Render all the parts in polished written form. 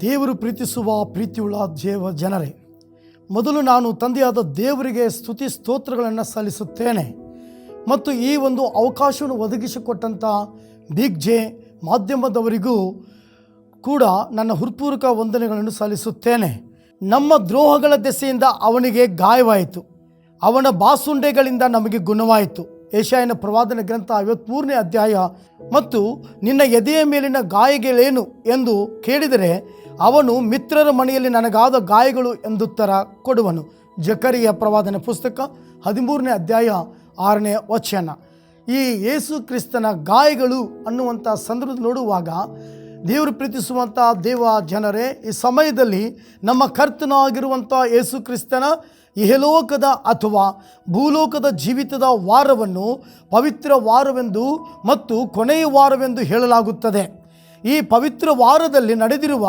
ದೇವರು ಪ್ರೀತಿಸುವ ಪ್ರೀತಿಯುಳ್ಳ ಜನರೇ, ಮೊದಲು ನಾನು ತಂದೆಯಾದ ದೇವರಿಗೆ ಸ್ತುತಿ ಸ್ತೋತ್ರಗಳನ್ನು ಸಲ್ಲಿಸುತ್ತೇನೆ ಮತ್ತು ಈ ಒಂದು ಅವಕಾಶವನ್ನು ಒದಗಿಸಿಕೊಟ್ಟಂಥ ಬಿಗ್ ಜೆ ಮಾಧ್ಯಮದವರಿಗೂ ಕೂಡ ನನ್ನ ಹೃತ್ಪೂರ್ವಕ ವಂದನೆಗಳನ್ನು ಸಲ್ಲಿಸುತ್ತೇನೆ. ನಮ್ಮ ದ್ರೋಹಗಳ ದೆಸೆಯಿಂದ ಅವನಿಗೆ ಗಾಯವಾಯಿತು, ಅವನ ಬಾಸುಂಡೆಗಳಿಂದ ನಮಗೆ ಗುಣವಾಯಿತು. ಯೆಶಾಯನ ಪ್ರವಾದನ ಗ್ರಂಥ 53ನೇ ಅಧ್ಯಾಯ. ಮತ್ತು ನಿನ್ನ ಎದೆಯ ಮೇಲಿನ ಗಾಯಗಳೇನು ಎಂದು ಕೇಳಿದರೆ ಅವನು ಮಿತ್ರರ ಮನೆಯಲ್ಲಿ ನನಗಾದ ಗಾಯಗಳು ಎಂದುತ್ತರ ಕೊಡುವನು. ಜಕರಿಯ ಪ್ರವಾದನ ಪುಸ್ತಕ 13ನೇ ಅಧ್ಯಾಯ 6ನೇ ವಚನ. ಈ ಯೇಸು ಕ್ರಿಸ್ತನ ಗಾಯಗಳು ಅನ್ನುವಂಥ ಸಂದರ್ಭದಲ್ಲಿ ನೋಡುವಾಗ, ದೇವರು ಪ್ರೀತಿಸುವಂಥ ದೇವ ಜನರೇ, ಈ ಸಮಯದಲ್ಲಿ ನಮ್ಮ ಕರ್ತನಾಗಿರುವಂಥ ಯೇಸು ಕ್ರಿಸ್ತನ ಇಹಲೋಕದ ಅಥವಾ ಭೂಲೋಕದ ಜೀವಿತದ ವಾರವನ್ನು ಪವಿತ್ರ ವಾರವೆಂದು ಮತ್ತು ಕೊನೆಯ ವಾರವೆಂದು ಹೇಳಲಾಗುತ್ತದೆ. ಈ ಪವಿತ್ರ ವಾರದಲ್ಲಿ ನಡೆದಿರುವ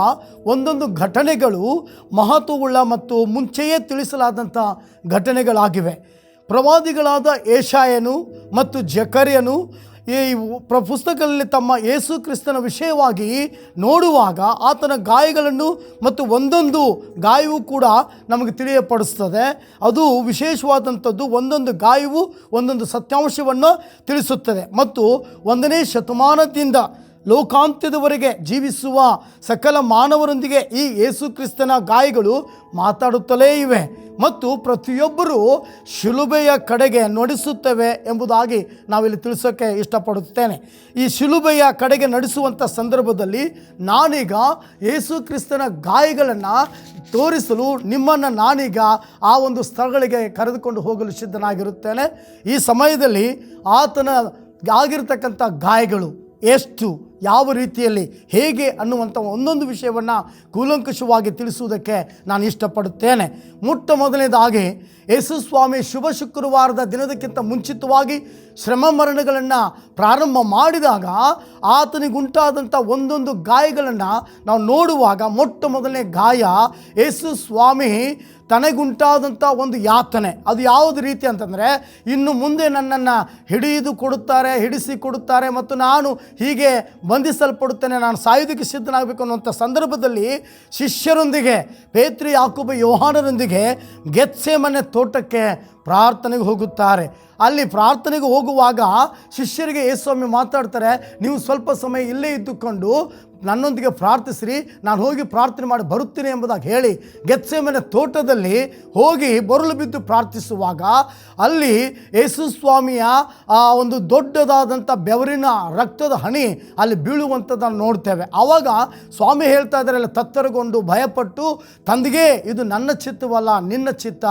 ಒಂದೊಂದು ಘಟನೆಗಳು ಮಹತ್ವವುಳ್ಳ ಮತ್ತು ಮುಂಚೆಯೇ ತಿಳಿಸಲಾದಂಥ ಘಟನೆಗಳಾಗಿವೆ. ಪ್ರವಾದಿಗಳಾದ ಯೆಶಾಯನು ಮತ್ತು ಜಕರ್ಯನು ಈ ಪುಸ್ತಕಗಳಲ್ಲಿ ತಮ್ಮ ಯೇಸು ಕ್ರಿಸ್ತನ ವಿಷಯವಾಗಿ ನೋಡುವಾಗ ಆತನ ಗಾಯಗಳನ್ನು ಮತ್ತು ಒಂದೊಂದು ಗಾಯವು ಕೂಡ ನಮಗೆ ತಿಳಿಯಪಡಿಸ್ತದೆ. ಅದು ವಿಶೇಷವಾದಂಥದ್ದು. ಒಂದೊಂದು ಗಾಯವು ಒಂದೊಂದು ಸತ್ಯಾಂಶವನ್ನು ತಿಳಿಸುತ್ತದೆ ಮತ್ತು 1ನೇ ಶತಮಾನದಿಂದ ಲೋಕಾಂತ್ಯದವರೆಗೆ ಜೀವಿಸುವ ಸಕಲ ಮಾನವರೊಂದಿಗೆ ಈ ಯೇಸು ಕ್ರಿಸ್ತನ ಗಾಯಗಳು ಮಾತಾಡುತ್ತಲೇ ಇವೆ ಮತ್ತು ಪ್ರತಿಯೊಬ್ಬರೂ ಶಿಲುಬೆಯ ಕಡೆಗೆ ನಡೆಸುತ್ತವೆ ಎಂಬುದಾಗಿ ನಾವಿಲ್ಲಿ ತಿಳಿಸೋಕ್ಕೆ ಇಷ್ಟಪಡುತ್ತೇನೆ. ಈ ಶಿಲುಬೆಯ ಕಡೆಗೆ ನಡೆಸುವಂಥ ಸಂದರ್ಭದಲ್ಲಿ ನಾನೀಗ ಯೇಸು ಕ್ರಿಸ್ತನ ಗಾಯಗಳನ್ನು ತೋರಿಸಲು ನಿಮ್ಮನ್ನು ನಾನೀಗ ಆ ಒಂದು ಸ್ಥಳಗಳಿಗೆ ಕರೆದುಕೊಂಡು ಹೋಗಲು ಸಿದ್ಧನಾಗಿರುತ್ತೇನೆ. ಈ ಸಮಯದಲ್ಲಿ ಆತನ ಆಗಿರ್ತಕ್ಕಂಥ ಗಾಯಗಳು ಎಷ್ಟು, ಯಾವ ರೀತಿಯಲ್ಲಿ, ಹೇಗೆ ಅನ್ನುವಂಥ ಒಂದೊಂದು ವಿಷಯವನ್ನು ಕೂಲಂಕಷವಾಗಿ ತಿಳಿಸುವುದಕ್ಕೆ ನಾನು ಇಷ್ಟಪಡುತ್ತೇನೆ. ಮೊಟ್ಟ ಮೊದಲನೇದಾಗಿ ಯೇಸು ಸ್ವಾಮಿ ಶುಭ ಶುಕ್ರವಾರದ ದಿನದಕ್ಕಿಂತ ಮುಂಚಿತವಾಗಿ ಶ್ರಮ ಮರಣಗಳನ್ನು ಪ್ರಾರಂಭ ಮಾಡಿದಾಗ ಆತನಿಗುಂಟಾದಂಥ ಒಂದೊಂದು ಗಾಯಗಳನ್ನು ನಾವು ನೋಡುವಾಗ, ಮೊಟ್ಟ ಮೊದಲನೇ ಗಾಯ ಯೇಸು ಸ್ವಾಮಿ ತನಗುಂಟಾದಂಥ ಒಂದು ಯಾತನೆ. ಅದು ಯಾವುದು ರೀತಿ ಅಂತಂದರೆ, ಇನ್ನು ಮುಂದೆ ನನ್ನನ್ನು ಹಿಡಿಸಿ ಕೊಡುತ್ತಾರೆ ಮತ್ತು ನಾನು ಹೀಗೆ ಬಂಧಿಸಲ್ಪಡುತ್ತೇನೆ, ನಾನು ಸಾಯುವುದಕ್ಕೆ ಸಿದ್ಧನಾಗಬೇಕು ಅನ್ನುವಂಥ ಸಂದರ್ಭದಲ್ಲಿ ಶಿಷ್ಯರೊಂದಿಗೆ ಪೇತ್ರ, ಯಾಕೋಬ, ಯೋಹಾನರೊಂದಿಗೆ ಗೆತ್ಸೇಮನೆ ತೋಟಕ್ಕೆ ಪ್ರಾರ್ಥನೆಗೆ ಹೋಗುತ್ತಾರೆ. ಅಲ್ಲಿ ಪ್ರಾರ್ಥನೆಗೆ ಹೋಗುವಾಗ ಶಿಷ್ಯರಿಗೆ ಯೇಸುಸ್ವಾಮಿ ಮಾತಾಡ್ತಾರೆ, ನೀವು ಸ್ವಲ್ಪ ಸಮಯ ಇಲ್ಲೇ ಇದ್ದುಕೊಂಡು ನನ್ನೊಂದಿಗೆ ಪ್ರಾರ್ಥಿಸಿರಿ, ನಾನು ಹೋಗಿ ಪ್ರಾರ್ಥನೆ ಮಾಡಿ ಬರುತ್ತೇನೆ ಎಂಬುದಾಗಿ ಹೇಳಿ ಗೆತ್ಸೇಮನೆ ತೋಟದಲ್ಲಿ ಹೋಗಿ ಬರುಳು ಬಿದ್ದು ಪ್ರಾರ್ಥಿಸುವಾಗ ಅಲ್ಲಿ ಯೇಸು ಸ್ವಾಮಿಯ ಆ ಒಂದು ದೊಡ್ಡದಾದಂಥ ಬೆವರಿನ ರಕ್ತದ ಹನಿ ಅಲ್ಲಿ ಬೀಳುವಂಥದ್ದನ್ನು ನೋಡ್ತೇವೆ. ಆವಾಗ ಸ್ವಾಮಿ ಹೇಳ್ತಾ ಇದ್ದಾರೆ, ತತ್ತರಗೊಂಡು ಭಯಪಟ್ಟು, ತಂದೆಗೆ ಇದು ನನ್ನ ಚಿತ್ತವಲ್ಲ ನಿನ್ನ ಚಿತ್ತ,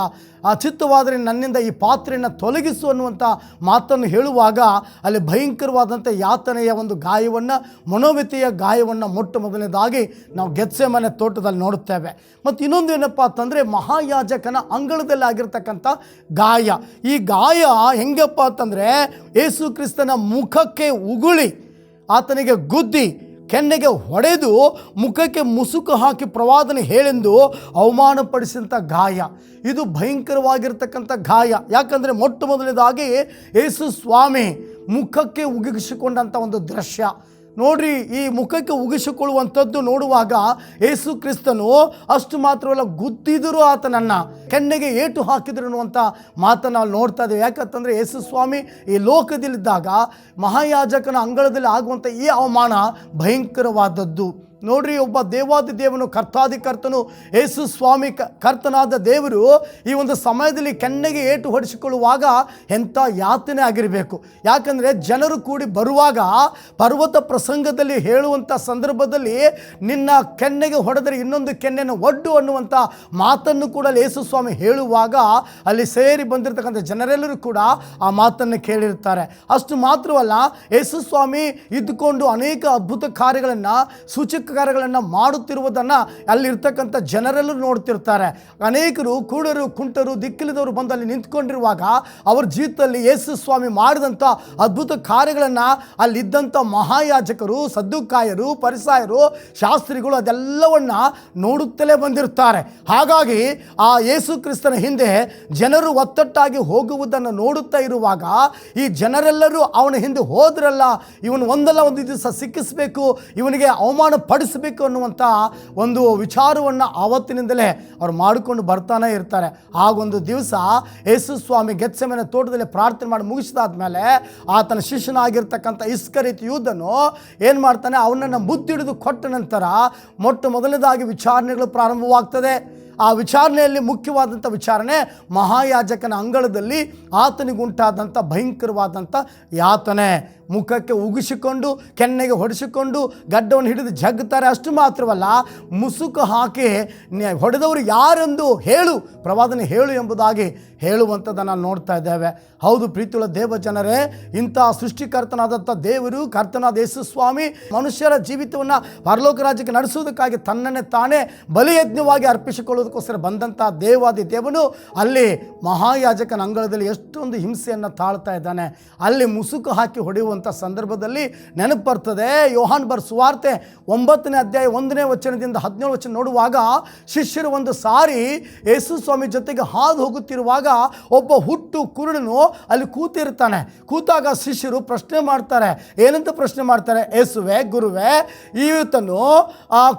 ಆ ಚಿತ್ತವಾದರೆ ನನ್ನಿಂದ ಈ ಪಾತ್ರೆಯನ್ನು ತೊಲಗಿಸು ಅನ್ನುವಂಥ ಮಾತನ್ನು ಹೇಳುವಾಗ ಅಲ್ಲಿ ಭಯಂಕರವಾದಂಥ ಯಾತನೆಯ ಒಂದು ಗಾಯವನ್ನು, ಮನೋವ್ಯತೆಯ ಗಾಯವನ್ನು ಮೊಟ್ಟ ಮೊದಲನೇದಾಗಿ ನಾವು ಗೆತ್ಸೇಮನೆ ತೋಟದಲ್ಲಿ ನೋಡುತ್ತೇವೆ. ಮತ್ತು ಇನ್ನೊಂದು ಏನಪ್ಪ ಅಂತಂದರೆ, ಮಹಾಯಾಜಕನ ಅಂಗಳದಲ್ಲಿ ಆಗಿರ್ತಕ್ಕಂಥ ಗಾಯ. ಈ ಗಾಯ ಹೆಂಗಪ್ಪ ಅಂತಂದರೆ, ಯೇಸು ಕ್ರಿಸ್ತನ ಮುಖಕ್ಕೆ ಉಗುಳಿ ಆತನಿಗೆ ಗುದ್ದಿ ಕೆನ್ನೆಗೆ ಹೊಡೆದು ಮುಖಕ್ಕೆ ಮುಸುಕು ಹಾಕಿ ಪ್ರವಾದನೆ ಹೇಳೆಂದು ಅವಮಾನಪಡಿಸಿದಂಥ ಗಾಯ. ಇದು ಭಯಂಕರವಾಗಿರ್ತಕ್ಕಂಥ ಗಾಯ. ಯಾಕಂದರೆ ಮೊಟ್ಟ ಮೊದಲನೇದಾಗಿ ಯೇಸು ಸ್ವಾಮಿ ಮುಖಕ್ಕೆ ಉಗಿಸಿಕೊಂಡಂಥ ಒಂದು ದೃಶ್ಯ ನೋಡ್ರಿ. ಈ ಮುಖಕ್ಕೆ ಉಗಿಸಿಕೊಳ್ಳುವಂಥದ್ದು ನೋಡುವಾಗ ಯೇಸು ಕ್ರಿಸ್ತನು ಅಷ್ಟು ಮಾತ್ರವಲ್ಲ, ಗುದ್ದಿದರೂ ಆತನನ್ನು ಕೆನ್ನೆಗೆ ಏಟು ಹಾಕಿದ್ರು ಅನ್ನುವಂಥ ಮಾತನ್ನು ನಾವು ನೋಡ್ತಾ ಇದ್ದೇವೆ. ಯಾಕಂತಂದರೆ ಯೇಸು ಸ್ವಾಮಿ ಈ ಲೋಕದಲ್ಲಿದ್ದಾಗ ಮಹಾಯಾಜಕನ ಅಂಗಳದಲ್ಲಿ ಆಗುವಂಥ ಈ ಅವಮಾನ ಭಯಂಕರವಾದದ್ದು. ನೋಡ್ರಿ, ಒಬ್ಬ ದೇವಾದಿ ದೇವನು, ಕರ್ತನು ಯೇಸು ಸ್ವಾಮಿ ಕರ್ತನಾದ ದೇವರು ಈ ಒಂದು ಸಮಯದಲ್ಲಿ ಕೆನ್ನೆಗೆ ಏಟು ಹೊಡಿಸಿಕೊಳ್ಳುವಾಗ ಎಂಥ ಯಾತನೆ ಆಗಿರಬೇಕು. ಯಾಕಂದರೆ ಜನರು ಕೂಡಿ ಬರುವಾಗ ಪರ್ವತ ಪ್ರಸಂಗದಲ್ಲಿ ಹೇಳುವಂಥ ಸಂದರ್ಭದಲ್ಲಿ ನಿನ್ನ ಕೆನ್ನೆಗೆ ಹೊಡೆದರೆ ಇನ್ನೊಂದು ಕೆನ್ನೆಯನ್ನು ಒಡ್ಡು ಅನ್ನುವಂಥ ಮಾತನ್ನು ಕೂಡ ಯೇಸು ಸ್ವಾಮಿ ಹೇಳುವಾಗ ಅಲ್ಲಿ ಸೇರಿ ಬಂದಿರತಕ್ಕಂಥ ಜನರೆಲ್ಲರೂ ಕೂಡ ಆ ಮಾತನ್ನು ಕೇಳಿರ್ತಾರೆ. ಅಷ್ಟು ಮಾತ್ರವಲ್ಲ, ಯೇಸು ಸ್ವಾಮಿ ಇದ್ದುಕೊಂಡು ಅನೇಕ ಅದ್ಭುತ ಕಾರ್ಯಗಳನ್ನು, ಸೂಚಕ ಕಾರ್ಯಗಳನ್ನು ಮಾಡುತ್ತಿರುವುದನ್ನು ಅಲ್ಲಿರ್ತಕ್ಕಂಥ ಜನರೆಲ್ಲರೂ ನೋಡ್ತಿರ್ತಾರೆ. ಅನೇಕರು ಕುರುಡರು, ಕುಂಟರು, ದಿಕ್ಕಿಲ್ಲದವರು ಬಂದು ಅಲ್ಲಿ ನಿಂತ್ಕೊಂಡಿರುವಾಗ ಅವರ ಜೀವಿತದಲ್ಲಿ ಯೇಸು ಸ್ವಾಮಿ ಮಾಡಿದಂಥ ಅದ್ಭುತ ಕಾರ್ಯಗಳನ್ನು ಅಲ್ಲಿದ್ದಂಥ ಮಹಾಯಾಜಕರು, ಸದ್ದುಕಾಯರು, ಪರಿಸಾಯರು, ಶಾಸ್ತ್ರಿಗಳು ಅದೆಲ್ಲವನ್ನು ನೋಡುತ್ತಲೇ ಬಂದಿರ್ತಾರೆ. ಹಾಗಾಗಿ ಆ ಯೇಸು ಕ್ರಿಸ್ತನ ಹಿಂದೆ ಜನರು ಒತ್ತಟ್ಟಾಗಿ ಹೋಗುವುದನ್ನು ನೋಡುತ್ತಾ ಇರುವಾಗ ಈ ಜನರೆಲ್ಲರೂ ಅವನ ಹಿಂದೆ ಹೋದ್ರಲ್ಲ, ಇವನು ಒಂದಲ್ಲ ಒಂದು ದಿವಸ ಸಿಕ್ಕಿಸಬೇಕು, ಇವನಿಗೆ ಅವಮಾನ ಮಾಡಿಸಬೇಕು ಅನ್ನುವಂಥ ಒಂದು ವಿಚಾರವನ್ನು ಆವತ್ತಿನಿಂದಲೇ ಅವ್ರು ಮಾಡಿಕೊಂಡು ಬರ್ತಾನೆ ಇರ್ತಾರೆ. ಆಗೊಂದು ದಿವಸ ಯೇಸು ಸ್ವಾಮಿ ಗೆತ್ಸೆಮನೆ ತೋಟದಲ್ಲಿ ಪ್ರಾರ್ಥನೆ ಮಾಡಿ ಮುಗಿಸಿದಾದ್ಮೇಲೆ ಆತನ ಶಿಷ್ಯನಾಗಿರ್ತಕ್ಕಂಥ ಇಸ್ಕರಿಯೋತ ಯೂದನು ಏನು ಮಾಡ್ತಾನೆ, ಅವನನ್ನು ಮುದ್ದಿಡಿದು ಕೊಟ್ಟ ನಂತರ ಮೊದಲನೇದಾಗಿ ವಿಚಾರಣೆಗಳು ಪ್ರಾರಂಭವಾಗ್ತದೆ. ಆ ವಿಚಾರಣೆಯಲ್ಲಿ ಮುಖ್ಯವಾದಂಥ ವಿಚಾರಣೆ ಮಹಾಯಾಜಕನ ಅಂಗಳದಲ್ಲಿ ಆತನಿಗುಂಟಾದಂಥ ಭಯಂಕರವಾದಂಥ ಯಾತನೆ. ಮುಖಕ್ಕೆ ಉಗಿಸಿಕೊಂಡು ಕೆನ್ನೆಗೆ ಹೊಡೆಸಿಕೊಂಡು ಗಡ್ಡವನ್ನು ಹಿಡಿದು ಜಗ್ತಾರೆ. ಅಷ್ಟು ಮಾತ್ರವಲ್ಲ, ಮುಸುಕು ಹಾಕಿ ಹೊಡೆದವರು ಯಾರೆಂದು ಹೇಳು, ಪ್ರವಾದನೆ ಹೇಳು ಎಂಬುದಾಗಿ ಹೇಳುವಂಥದ್ದನ್ನು ನೋಡ್ತಾ ಇದ್ದೇವೆ. ಹೌದು ಪ್ರೀತಿಯುಳ್ಳ ದೇವ ಜನರೇ, ಇಂಥ ಸೃಷ್ಟಿಕರ್ತನಾದಂಥ ದೇವರು, ಕರ್ತನಾದ ಯೇಸು ಸ್ವಾಮಿ ಮನುಷ್ಯರ ಜೀವಿತವನ್ನು ಪರಲೋಕ ರಾಜ್ಯಕ್ಕೆ ನಡೆಸುವುದಕ್ಕಾಗಿ ತನ್ನನ್ನೇ ತಾನೇ ಬಲಿಯಜ್ಞವಾಗಿ ಅರ್ಪಿಸಿಕೊಳ್ಳುವುದಕ್ಕೋಸ್ಕರ ಬಂದಂಥ ದೇವಾದಿ ದೇವನು ಅಲ್ಲಿ ಮಹಾಯಾಜಕನ ಅಂಗಳದಲ್ಲಿ ಎಷ್ಟೊಂದು ಹಿಂಸೆಯನ್ನು ತಾಳ್ತಾ ಇದ್ದಾನೆ. ಅಲ್ಲಿ ಮುಸುಕು ಹಾಕಿ ಹೊಡೆಯುವಂಥ ಸಂದರ್ಭದಲ್ಲಿ ನೆನಪು ಬರ್ತದೆ. ಯೋಹಾನ್ ಬರೆದ ಸುವಾರ್ತೆ 9ನೇ ಅಧ್ಯಾಯ 1ನೇ ವಚನದಿಂದ 17 ವಚನ ನೋಡುವಾಗ, ಶಿಷ್ಯರು ಒಂದು ಸಾರಿ ಯೇಸು ಸ್ವಾಮಿ ಜೊತೆಗೆ ಹಾದು ಹೋಗುತ್ತಿರುವಾಗ ಒಬ್ಬ ಹುಟ್ಟು ಕುರುಡನು ಅಲ್ಲಿ ಕೂತಿರ್ತಾನೆ. ಕೂತಾಗ ಶಿಷ್ಯರು ಪ್ರಶ್ನೆ ಮಾಡ್ತಾರೆ. ಏನಂತ ಪ್ರಶ್ನೆ ಮಾಡ್ತಾರೆ? ಯೇಸುವೆ, ಗುರುವೇ, ಈತನು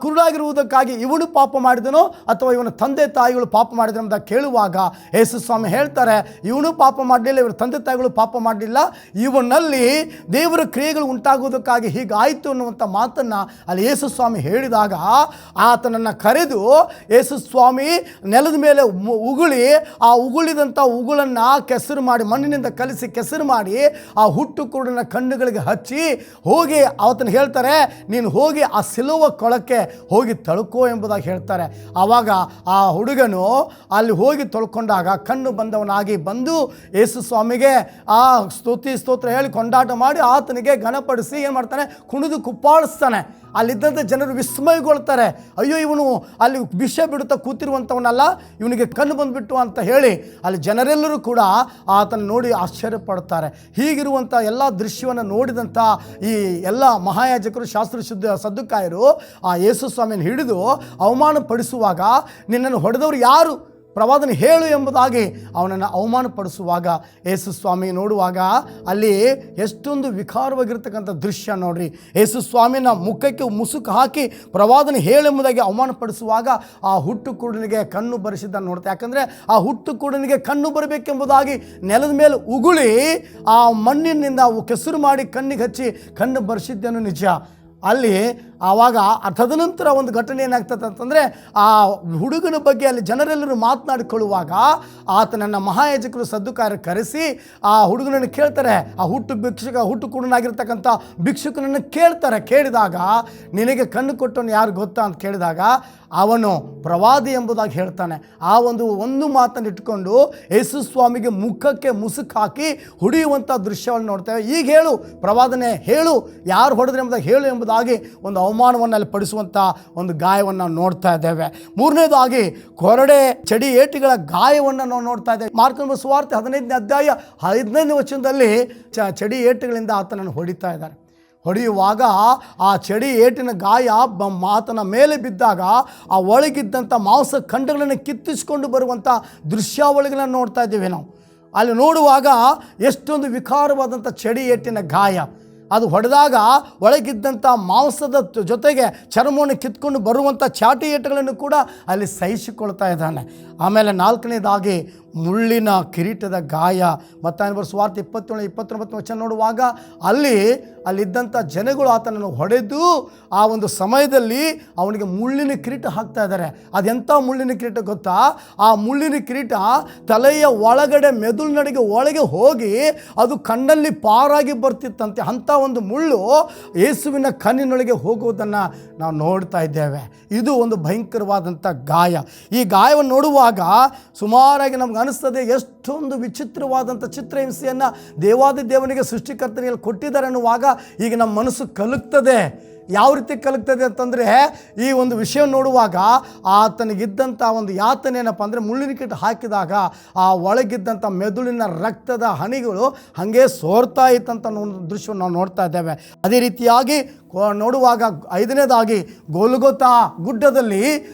ಕುರುಡಾಗಿರುವುದಕ್ಕಾಗಿ ಇವನು ಪಾಪ ಮಾಡಿದನೋ ಅಥವಾ ಇವನ ತಂದೆ ತಾಯಿಗಳು ಪಾಪ ಮಾಡಿದನು ಅಂತ ಕೇಳುವಾಗ ಯೇಸು ಸ್ವಾಮಿ ಹೇಳ್ತಾರೆ, ಇವನು ಪಾಪ ಮಾಡಲಿಲ್ಲ, ಇವರ ತಂದೆ ತಾಯಿಗಳು ಪಾಪ ಮಾಡಲಿಲ್ಲ, ಇವನಲ್ಲಿ ದೇವರ ಕ್ರಿಯೆಗಳು ಉಂಟಾಗುವುದಕ್ಕಾಗಿ ಹೀಗಾಯಿತು ಅನ್ನುವಂಥ ಮಾತನ್ನು ಅಲ್ಲಿ ಯೇಸು ಸ್ವಾಮಿ ಹೇಳಿದಾಗ ಆತನನ್ನು ಕರೆದು ಯೇಸು ಸ್ವಾಮಿ ನೆಲದ ಮೇಲೆ ಉಗುಳಿ ಆ ಉಗುಳಿದಂಥ ಉಗುಳನ್ನು ಕೆಸರು ಮಾಡಿ, ಮಣ್ಣಿನಿಂದ ಕಲಿಸಿ ಕೆಸರು ಮಾಡಿ ಆ ಹುಟ್ಟು ಕುರುಡನ ಕಣ್ಣುಗಳಿಗೆ ಹಚ್ಚಿ ಹೋಗಿ ಆತನ ಹೇಳ್ತಾರೆ, ನೀನು ಹೋಗಿ ಆ ಸಿಲುವ ಕೊಳಕ್ಕೆ ಹೋಗಿ ತಳ್ಕೋ ಎಂಬುದಾಗಿ ಹೇಳ್ತಾರೆ. ಆವಾಗ ಆ ಹುಡುಗನು ಅಲ್ಲಿ ಹೋಗಿ ತೊಳ್ಕೊಂಡಾಗ ಕಣ್ಣು ಬಂದವನಾಗಿ ಬಂದು ಯೇಸು ಸ್ವಾಮಿಗೆ ಆ ಸ್ತೋತ್ರ ಹೇಳಿ ಕೊಂಡಾಟ ಮಾಡಿ ಆತನಿಗೆ ಘನಪಡಿಸಿ ಏನು ಮಾಡ್ತಾನೆ, ಕುಣಿದು ಕುಪ್ಪಾಳಿಸ್ತಾನೆ. ಅಲ್ಲಿದ್ದಂಥ ಜನರು ವಿಸ್ಮಯಗೊಳ್ತಾರೆ. ಅಯ್ಯೋ, ಇವನು ಅಲ್ಲಿ ವಿಷ ಬಿಡುತ್ತಾ ಕೂತಿರುವಂಥವನಲ್ಲ, ಇವನಿಗೆ ಕಣ್ಣು ಬಂದುಬಿಟ್ಟು ಅಂತ ಹೇಳಿ ಅಲ್ಲಿ ಜನರೆಲ್ಲರೂ ಕೂಡ ಆತನ ನೋಡಿ ಆಶ್ಚರ್ಯಪಡ್ತಾರೆ. ಹೀಗಿರುವಂಥ ಎಲ್ಲ ದೃಶ್ಯವನ್ನು ನೋಡಿದಂಥ ಈ ಎಲ್ಲ ಮಹಾಯಾಜಕರು, ಶಾಸ್ತ್ರ ಸದ್ದುಕಾಯರು ಆ ಯೇಸು ಸ್ವಾಮಿಯನ್ನು ಹಿಡಿದು ಅವಮಾನಪಡಿಸುವಾಗ, ನಿನ್ನನ್ನು ಹೊಡೆದವರು ಯಾರು, ಪ್ರವಾದನೆ ಹೇಳು ಎಂಬುದಾಗಿ ಅವನನ್ನು ಅವಮಾನಪಡಿಸುವಾಗ ಯೇಸು ಸ್ವಾಮಿ ನೋಡುವಾಗ ಅಲ್ಲಿ ಎಷ್ಟೊಂದು ವಿಕಾರವಾಗಿರ್ತಕ್ಕಂಥ ದೃಶ್ಯ ನೋಡ್ರಿ. ಯೇಸು ಸ್ವಾಮಿನ ಮುಖಕ್ಕೆ ಮುಸುಕು ಹಾಕಿ ಪ್ರವಾದನೆ ಹೇಳೆಂಬುದಾಗಿ ಅವಮಾನಪಡಿಸುವಾಗ ಆ ಹುಟ್ಟು ಕುರುಡನಿಗೆ ಕಣ್ಣು ಬರೆಸಿದ್ದನ್ನು ನೋಡ್ತಾ. ಯಾಕಂದರೆ ಆ ಹುಟ್ಟು ಕುರುಡನಿಗೆ ಕಣ್ಣು ಬರಬೇಕೆಂಬುದಾಗಿ ನೆಲದ ಮೇಲೆ ಉಗುಳಿ ಆ ಮಣ್ಣಿನಿಂದ ಕೆಸರು ಮಾಡಿ ಕಣ್ಣಿಗೆ ಹಚ್ಚಿ ಕಣ್ಣು ಬರೆಸಿದ್ದೇನು ನಿಜ. ಅಲ್ಲಿ ಆವಾಗ ತದನಂತರ ಒಂದು ಘಟನೆ ಏನಾಗ್ತದೆ ಅಂತಂದರೆ, ಆ ಹುಡುಗನ ಬಗ್ಗೆ ಅಲ್ಲಿ ಜನರೆಲ್ಲರೂ ಮಾತನಾಡಿಕೊಳ್ಳುವಾಗ ಆತನನ್ನು ಮಹಾಯಾಜಕರು ಸದ್ದುಕಾಯರು ಕರೆಸಿ ಆ ಹುಡುಗನನ್ನು ಕೇಳ್ತಾರೆ. ಆ ಹುಟ್ಟು ಕುರುಡನಾಗಿರ್ತಕ್ಕಂಥ ಭಿಕ್ಷುಕನನ್ನು ಕೇಳ್ತಾರೆ. ಕೇಳಿದಾಗ ನಿನಗೆ ಕಣ್ಣು ಕೊಟ್ಟವನು ಯಾರು ಗೊತ್ತಾ ಅಂತ ಕೇಳಿದಾಗ ಅವನು ಪ್ರವಾದಿ ಎಂಬುದಾಗಿ ಹೇಳ್ತಾನೆ. ಆ ಒಂದು ಮಾತನ್ನು ಇಟ್ಕೊಂಡು ಯೇಸು ಸ್ವಾಮಿಗೆ ಮುಖಕ್ಕೆ ಮುಸುಕು ಹಾಕಿ ಹೊಡೆಯುವಂಥ ದೃಶ್ಯವನ್ನು ನೋಡ್ತೇವೆ. ಈಗ ಹೇಳು, ಪ್ರವಾದನೆ ಹೇಳು, ಯಾರು ಹೊಡೆದ್ರೆ ಎಂಬುದಾಗಿ ಹೇಳು ಎಂಬುದಾಗಿ ಒಂದು ಅವಮಾನವನ್ನು ಅಲ್ಲಿ ಪಡಿಸುವಂಥ ಒಂದು ಗಾಯವನ್ನು ನಾವು ನೋಡ್ತಾ ಇದ್ದೇವೆ. ಮೂರನೇದಾಗಿ ಕೊರಡೆ ಚಡಿ ಏಟಿಗಳ ಗಾಯವನ್ನು ನಾವು ನೋಡ್ತಾ ಇದ್ದೇವೆ. ಮಾರ್ಕನ ಸುವಾರ್ತೆ 15ನೇ ಅಧ್ಯಾಯ 15ನೇ ವಚನದಲ್ಲಿ ಚಡಿ ಏಟುಗಳಿಂದ ಆತನನ್ನು ಹೊಡಿತಾ ಇದ್ದಾರೆ. ಹೊಡೆಯುವಾಗ ಆ ಚಡಿ ಏಟಿನ ಗಾಯ ಆತನ ಮೇಲೆ ಬಿದ್ದಾಗ ಆ ಒಳಗಿದ್ದಂಥ ಮಾಂಸ ಖಂಡಗಳನ್ನು ಕಿತ್ತಿಸಿಕೊಂಡು ಬರುವಂಥ ದೃಶ್ಯಾವಳಿಗಳನ್ನು ನೋಡ್ತಾ ಇದ್ದೇವೆ ನಾವು. ಅಲ್ಲಿ ನೋಡುವಾಗ ಎಷ್ಟೊಂದು ವಿಕಾರವಾದಂಥ ಚಡಿ ಏಟಿನ ಗಾಯ, ಅದು ಹೊಡೆದಾಗ ಒಳಗಿದ್ದಂಥ ಮಾಂಸದ ಜೊತೆಗೆ ಚರ್ಮವನ್ನು ಕಿತ್ಕೊಂಡು ಬರುವಂಥ ಚಾಟಿ ಏಟುಗಳನ್ನು ಕೂಡ ಅಲ್ಲಿ ಸಹಿಸಿಕೊಳ್ತಾ ಇದ್ದಾನೆ. ಆಮೇಲೆ 4ನೇದಾಗಿ ಮುಳ್ಳಿನ ಕಿರೀಟದ ಗಾಯ. ಮತ್ತಾಯನ ಬರೆದ ಸುವಾರ್ತೆ 27-29 ವಚನ ನೋಡುವಾಗ ಅಲ್ಲಿದ್ದಂಥ ಜನಗಳು ಆತನನ್ನು ಹೊಡೆದು ಆ ಒಂದು ಸಮಯದಲ್ಲಿ ಅವನಿಗೆ ಮುಳ್ಳಿನ ಕಿರೀಟ ಹಾಕ್ತಾ ಇದ್ದಾರೆ. ಅದೆಂಥ ಮುಳ್ಳಿನ ಕಿರೀಟ ಗೊತ್ತಾ? ಆ ಮುಳ್ಳಿನ ಕಿರೀಟ ತಲೆಯ ಒಳಗಡೆ ಮೆದುಳಿನಡೆಗೆ ಒಳಗೆ ಹೋಗಿ ಅದು ಕಣ್ಣಲ್ಲಿ ಪಾರಾಗಿ ಬರ್ತಿತ್ತಂತೆ. ಅಂಥ ಒಂದು ಮುಳ್ಳು ಯೇಸುವಿನ ಕಣ್ಣಿನೊಳಗೆ ಹೋಗುವುದನ್ನು ನಾವು ನೋಡ್ತಾ ಇದ್ದೇವೆ. ಇದು ಒಂದು ಭಯಂಕರವಾದಂಥ ಗಾಯ. ಈ ಗಾಯವನ್ನು ನೋಡುವಾಗ ಸುಮಾರಾಗಿ ನಮ್ಗೆ ಅನಿಸ್ತದೆ, ಎಷ್ಟೊಂದು ವಿಚಿತ್ರವಾದಂಥ ಚಿತ್ರಹಿಂಸೆಯನ್ನು ದೇವಾದಿ ದೇವನಿಗೆ ಸೃಷ್ಟಿಕರ್ತನಿಗೆ ಕೊಟ್ಟಿದ್ದಾರೆ ಅನ್ನುವಾಗ ಈಗ ನಮ್ಮ ಮನಸ್ಸು ಕಲುಕ್ತದೆ. ಯಾವ ರೀತಿ ಕಲುಕ್ತದೆ ಅಂತಂದರೆ, ಈ ಒಂದು ವಿಷಯ ನೋಡುವಾಗ ಆತನಿಗಿದ್ದಂಥ ಒಂದು ಯಾತನೆ ಏನಪ್ಪ ಅಂದರೆ, ಮುಳ್ಳಿನ ಕಿರೀಟ ಹಾಕಿದಾಗ ಆ ಒಳಗಿದ್ದಂಥ ಮೆದುಳಿನ ರಕ್ತದ ಹನಿಗಳು ಹಾಗೆ ಸೋರ್ತಾ ಇತ್ತಂತ ಒಂದು ದೃಶ್ಯವನ್ನು ನಾವು ನೋಡ್ತಾ ಇದ್ದೇವೆ. ಅದೇ ರೀತಿಯಾಗಿ ನೋಡುವಾಗ 5ನೇದಾಗಿ ಗೋಲ್ಗೊಥಾ ಗುಡ್ಡದಲ್ಲಿ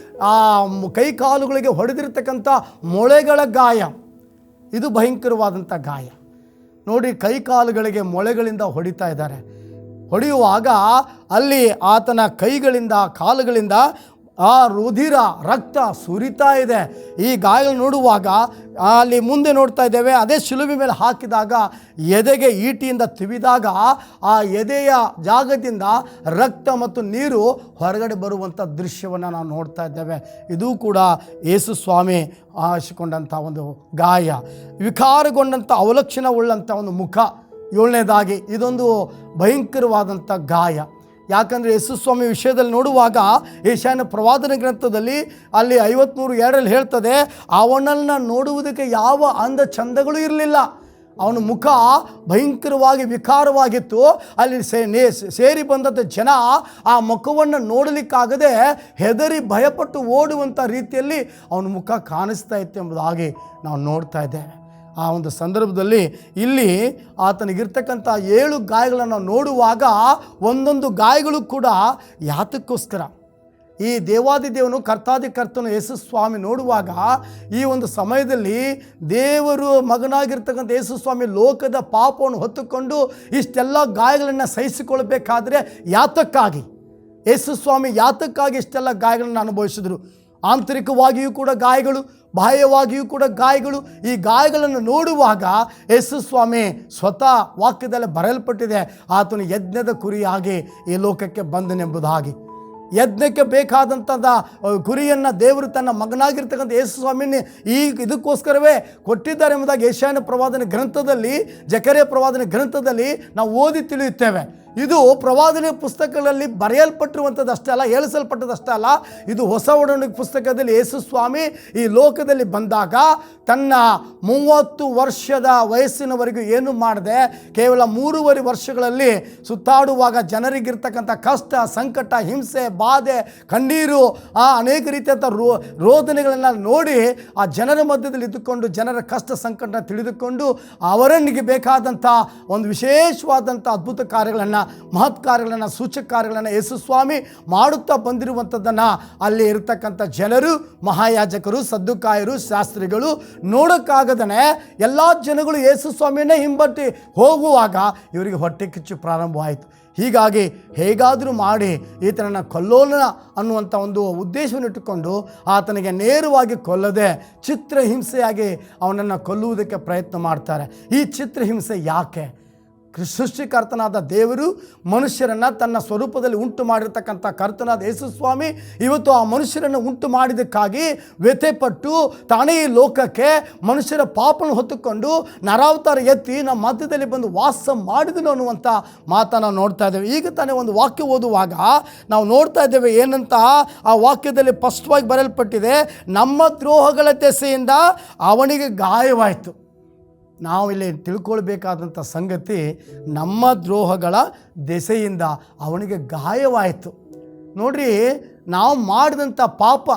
ಆ ಕೈ ಕಾಲುಗಳಿಗೆ ಹೊಡೆದಿರ್ತಕ್ಕಂಥ ಮೊಳೆಗಳ ಗಾಯ. ಇದು ಭಯಂಕರವಾದಂಥ ಗಾಯ ನೋಡಿ. ಕೈ ಕಾಲುಗಳಿಗೆ ಮೊಳೆಗಳಿಂದ ಹೊಡಿತಾ ಇದ್ದಾರೆ. ಹೊಡೆಯುವಾಗ ಅಲ್ಲಿ ಆತನ ಕೈಗಳಿಂದ ಕಾಲುಗಳಿಂದ ಆ ರುಧಿರ ರಕ್ತ ಸುರಿತಾ ಇದೆ. ಈ ಗಾಯ ನೋಡುವಾಗ ಅಲ್ಲಿ ಮುಂದೆ ನೋಡ್ತಾ ಇದ್ದೇವೆ, ಅದೇ ಶಿಲುಬೆ ಮೇಲೆ ಹಾಕಿದಾಗ ಎದೆಗೆ ಈಟಿಯಿಂದ ತಿವಿದಾಗ ಆ ಎದೆಯ ಜಾಗದಿಂದ ರಕ್ತ ಮತ್ತು ನೀರು ಹೊರಗಡೆ ಬರುವಂಥ ದೃಶ್ಯವನ್ನು ನಾವು ನೋಡ್ತಾ ಇದ್ದೇವೆ. ಇದು ಕೂಡ ಯೇಸು ಸ್ವಾಮಿ ಹಾಕಿಕೊಂಡಂಥ ಒಂದು ಗಾಯ, ವಿಕಾರಗೊಂಡಂಥ ಅವಲಕ್ಷಣವುಳ್ಳಂಥ ಒಂದು ಮುಖ. 7ನೇದಾಗಿ ಇದೊಂದು ಭಯಂಕರವಾದಂಥ ಗಾಯ. ಯಾಕಂದರೆ ಯೇಸು ಸ್ವಾಮಿ ವಿಷಯದಲ್ಲಿ ನೋಡುವಾಗ ಯೆಶಾಯನ ಪ್ರವಾದನ ಗ್ರಂಥದಲ್ಲಿ ಅಲ್ಲಿ 53:2 ಹೇಳ್ತದೆ, ಅವನನ್ನು ನೋಡುವುದಕ್ಕೆ ಯಾವ ಅಂದ ಚಂದಗಳು ಇರಲಿಲ್ಲ. ಅವನ ಮುಖ ಭಯಂಕರವಾಗಿ ವಿಕಾರವಾಗಿತ್ತು. ಅಲ್ಲಿ ಸೇರಿ ಬಂದಂಥ ಜನ ಆ ಮುಖವನ್ನು ನೋಡಲಿಕ್ಕಾಗದೆ ಹೆದರಿ ಭಯಪಟ್ಟು ಓಡುವಂಥ ರೀತಿಯಲ್ಲಿ ಅವನ ಮುಖ ಕಾಣಿಸ್ತಾ ಇತ್ತು ಎಂಬುದಾಗಿ ನಾವು ನೋಡ್ತಾ ಇದ್ದೇವೆ. ಆ ಒಂದು ಸಂದರ್ಭದಲ್ಲಿ ಇಲ್ಲಿ ಆತನಿಗಿರ್ತಕ್ಕಂಥ 7 ಗಾಯಗಳನ್ನು ನೋಡುವಾಗ ಒಂದೊಂದು ಗಾಯಗಳು ಕೂಡ ಯಾತಕ್ಕೋಸ್ಕರ ಈ ದೇವಾದಿದೇವನು ಕರ್ತನು ಯೇಸು ಸ್ವಾಮಿ ನೋಡುವಾಗ ಈ ಒಂದು ಸಮಯದಲ್ಲಿ ದೇವರು ಮಗನಾಗಿರ್ತಕ್ಕಂಥ ಯೇಸು ಸ್ವಾಮಿ ಲೋಕದ ಪಾಪವನ್ನು ಹೊತ್ತುಕೊಂಡು ಇಷ್ಟೆಲ್ಲ ಗಾಯಗಳನ್ನು ಸಹಿಸಿಕೊಳ್ಬೇಕಾದ್ರೆ ಯಾತಕ್ಕಾಗಿ ಯೇಸು ಸ್ವಾಮಿ ಯಾತಕ್ಕಾಗಿ ಇಷ್ಟೆಲ್ಲ ಗಾಯಗಳನ್ನು ಅನುಭವಿಸಿದರು. ಆಂತರಿಕವಾಗಿಯೂ ಕೂಡ ಗಾಯಗಳು, ಬಾಹ್ಯವಾಗಿಯೂ ಕೂಡ ಗಾಯಗಳು. ಈ ಗಾಯಗಳನ್ನು ನೋಡುವಾಗ ಯೇಸು ಸ್ವಾಮಿ ಸ್ವತಃ ವಾಕ್ಯದಲ್ಲಿ ಬರೆಯಲ್ಪಟ್ಟಿದೆ, ಆತನು ಯಜ್ಞದ ಕುರಿಯಾಗಿ ಈ ಲೋಕಕ್ಕೆ ಬಂದನೆಂಬುದಾಗಿ. ಯಜ್ಞಕ್ಕೆ ಬೇಕಾದಂಥದ್ದು ಕುರಿಯನ್ನು ದೇವರು ತನ್ನ ಮಗನಾಗಿರ್ತಕ್ಕಂಥ ಯೇಸು ಸ್ವಾಮಿನೇ ಇದಕ್ಕೋಸ್ಕರವೇ ಕೊಟ್ಟಿದ್ದಾರೆ ಎಂಬುದಾಗಿ ಯೆಶಾಯನ ಪ್ರವಾದನೆ ಗ್ರಂಥದಲ್ಲಿ, ಜಕರ್ಯ ಪ್ರವಾದನೆ ಗ್ರಂಥದಲ್ಲಿ ನಾವು ಓದಿ ತಿಳಿಯುತ್ತೇವೆ. ಇದು ಪ್ರವಾದನೆ ಪುಸ್ತಕಗಳಲ್ಲಿ ಬರೆಯಲ್ಪಟ್ಟಿರುವಂಥದ್ದು ಅಷ್ಟೇ ಅಲ್ಲ, ಹೇಳಿಸಲ್ಪಟ್ಟದಷ್ಟೇ ಅಲ್ಲ, ಇದು ಹೊಸ ಒಡಂಬಡಿಕೆ ಪುಸ್ತಕದಲ್ಲಿ ಯೇಸು ಸ್ವಾಮಿ ಈ ಲೋಕದಲ್ಲಿ ಬಂದಾಗ ತನ್ನ 30 ವರ್ಷದ ವಯಸ್ಸಿನವರೆಗೂ ಏನು ಮಾಡದೆ ಕೇವಲ 3.5 ವರ್ಷಗಳಲ್ಲಿ ಸುತ್ತಾಡುವಾಗ ಜನರಿಗಿರ್ತಕ್ಕಂಥ ಕಷ್ಟ, ಸಂಕಟ, ಹಿಂಸೆ, ಬಾಧೆ, ಕಣ್ಣೀರು, ಅನೇಕ ರೀತಿಯಾದ ರೋದನೆಗಳನ್ನು ನೋಡಿ ಆ ಜನರ ಮಧ್ಯದಲ್ಲಿ ಇದ್ದುಕೊಂಡು ಜನರ ಕಷ್ಟ ಸಂಕಟ ತಿಳಿದುಕೊಂಡು ಅವರನ್ನಿಗೆ ಬೇಕಾದಂಥ ಒಂದು ವಿಶೇಷವಾದಂಥ ಅದ್ಭುತ ಕಾರ್ಯಗಳನ್ನು, ಮಹತ್ ಕಾರ್ಯಗಳನ್ನು, ಸೂಚಕ ಕಾರ್ಯಗಳನ್ನು ಯೇಸು ಸ್ವಾಮಿ ಮಾಡುತ್ತಾ ಬಂದಿರುವಂಥದ್ದನ್ನು ಅಲ್ಲಿ ಇರತಕ್ಕಂಥ ಜನರು, ಮಹಾಯಾಜಕರು, ಸದ್ದುಕಾಯರು, ಶಾಸ್ತ್ರಿಗಳು ನೋಡೋಕ್ಕಾಗದೇ ಎಲ್ಲ ಜನಗಳು ಯೇಸು ಸ್ವಾಮಿಯನ್ನೇ ಹಿಂಬಟ್ಟಿ ಹೋಗುವಾಗ ಇವರಿಗೆ ಹೊಟ್ಟೆ ಕಿಚ್ಚು ಪ್ರಾರಂಭವಾಯಿತು. ಹೀಗಾಗಿ ಹೇಗಾದರೂ ಮಾಡಿ ಈತನನ್ನು ಕೊಲ್ಲೋಣ ಅನ್ನುವಂಥ ಒಂದು ಉದ್ದೇಶವನ್ನು ಇಟ್ಟುಕೊಂಡು ಆತನಿಗೆ ನೇರವಾಗಿ ಕೊಲ್ಲದೆ ಚಿತ್ರಹಿಂಸೆಯಾಗಿ ಅವನನ್ನು ಕೊಲ್ಲುವುದಕ್ಕೆ ಪ್ರಯತ್ನ ಮಾಡ್ತಾರೆ. ಈ ಚಿತ್ರಹಿಂಸೆ ಯಾಕೆ? ಸೃಷ್ಟಿಕರ್ತನಾದ ದೇವರು ಮನುಷ್ಯರನ್ನು ತನ್ನ ಸ್ವರೂಪದಲ್ಲಿ ಉಂಟು ಮಾಡಿರ್ತಕ್ಕಂಥ ಕರ್ತನಾದ ಯೇಸು ಸ್ವಾಮಿ ಇವತ್ತು ಆ ಮನುಷ್ಯರನ್ನು ಉಂಟು ಮಾಡಿದ್ದಕ್ಕಾಗಿ ವ್ಯಥೆಪಟ್ಟು ತಾನೇ ಈ ಲೋಕಕ್ಕೆ ಮನುಷ್ಯರ ಪಾಪವನ್ನು ಹೊತ್ತುಕೊಂಡು ನರಾವತಾರ ಎತ್ತಿ ನಮ್ಮ ಮಧ್ಯದಲ್ಲಿ ಬಂದು ವಾಸ ಮಾಡಿದನು ಅನ್ನುವಂಥ ಮಾತನ್ನು ನೋಡ್ತಾ ಇದ್ದೇವೆ. ಈಗ ತಾನೇ ಒಂದು ವಾಕ್ಯ ಓದುವಾಗ ನಾವು ನೋಡ್ತಾ ಇದ್ದೇವೆ ಏನಂತ, ಆ ವಾಕ್ಯದಲ್ಲಿ ಸ್ಪಷ್ಟವಾಗಿ ಬರೆಯಲ್ಪಟ್ಟಿದೆ, ನಮ್ಮ ದ್ರೋಹಗಳ ದೆಸೆಯಿಂದ ಅವನಿಗೆ ಗಾಯವಾಯಿತು. ನಾವಿಲ್ಲಿ ತಿಳ್ಕೊಳ್ಬೇಕಾದಂಥ ಸಂಗತಿ, ನಮ್ಮ ದ್ರೋಹಗಳ ದೆಸೆಯಿಂದ ಅವನಿಗೆ ಗಾಯವಾಯಿತು. ನೋಡ್ರಿ, ನಾವು ಮಾಡಿದಂಥ ಪಾಪ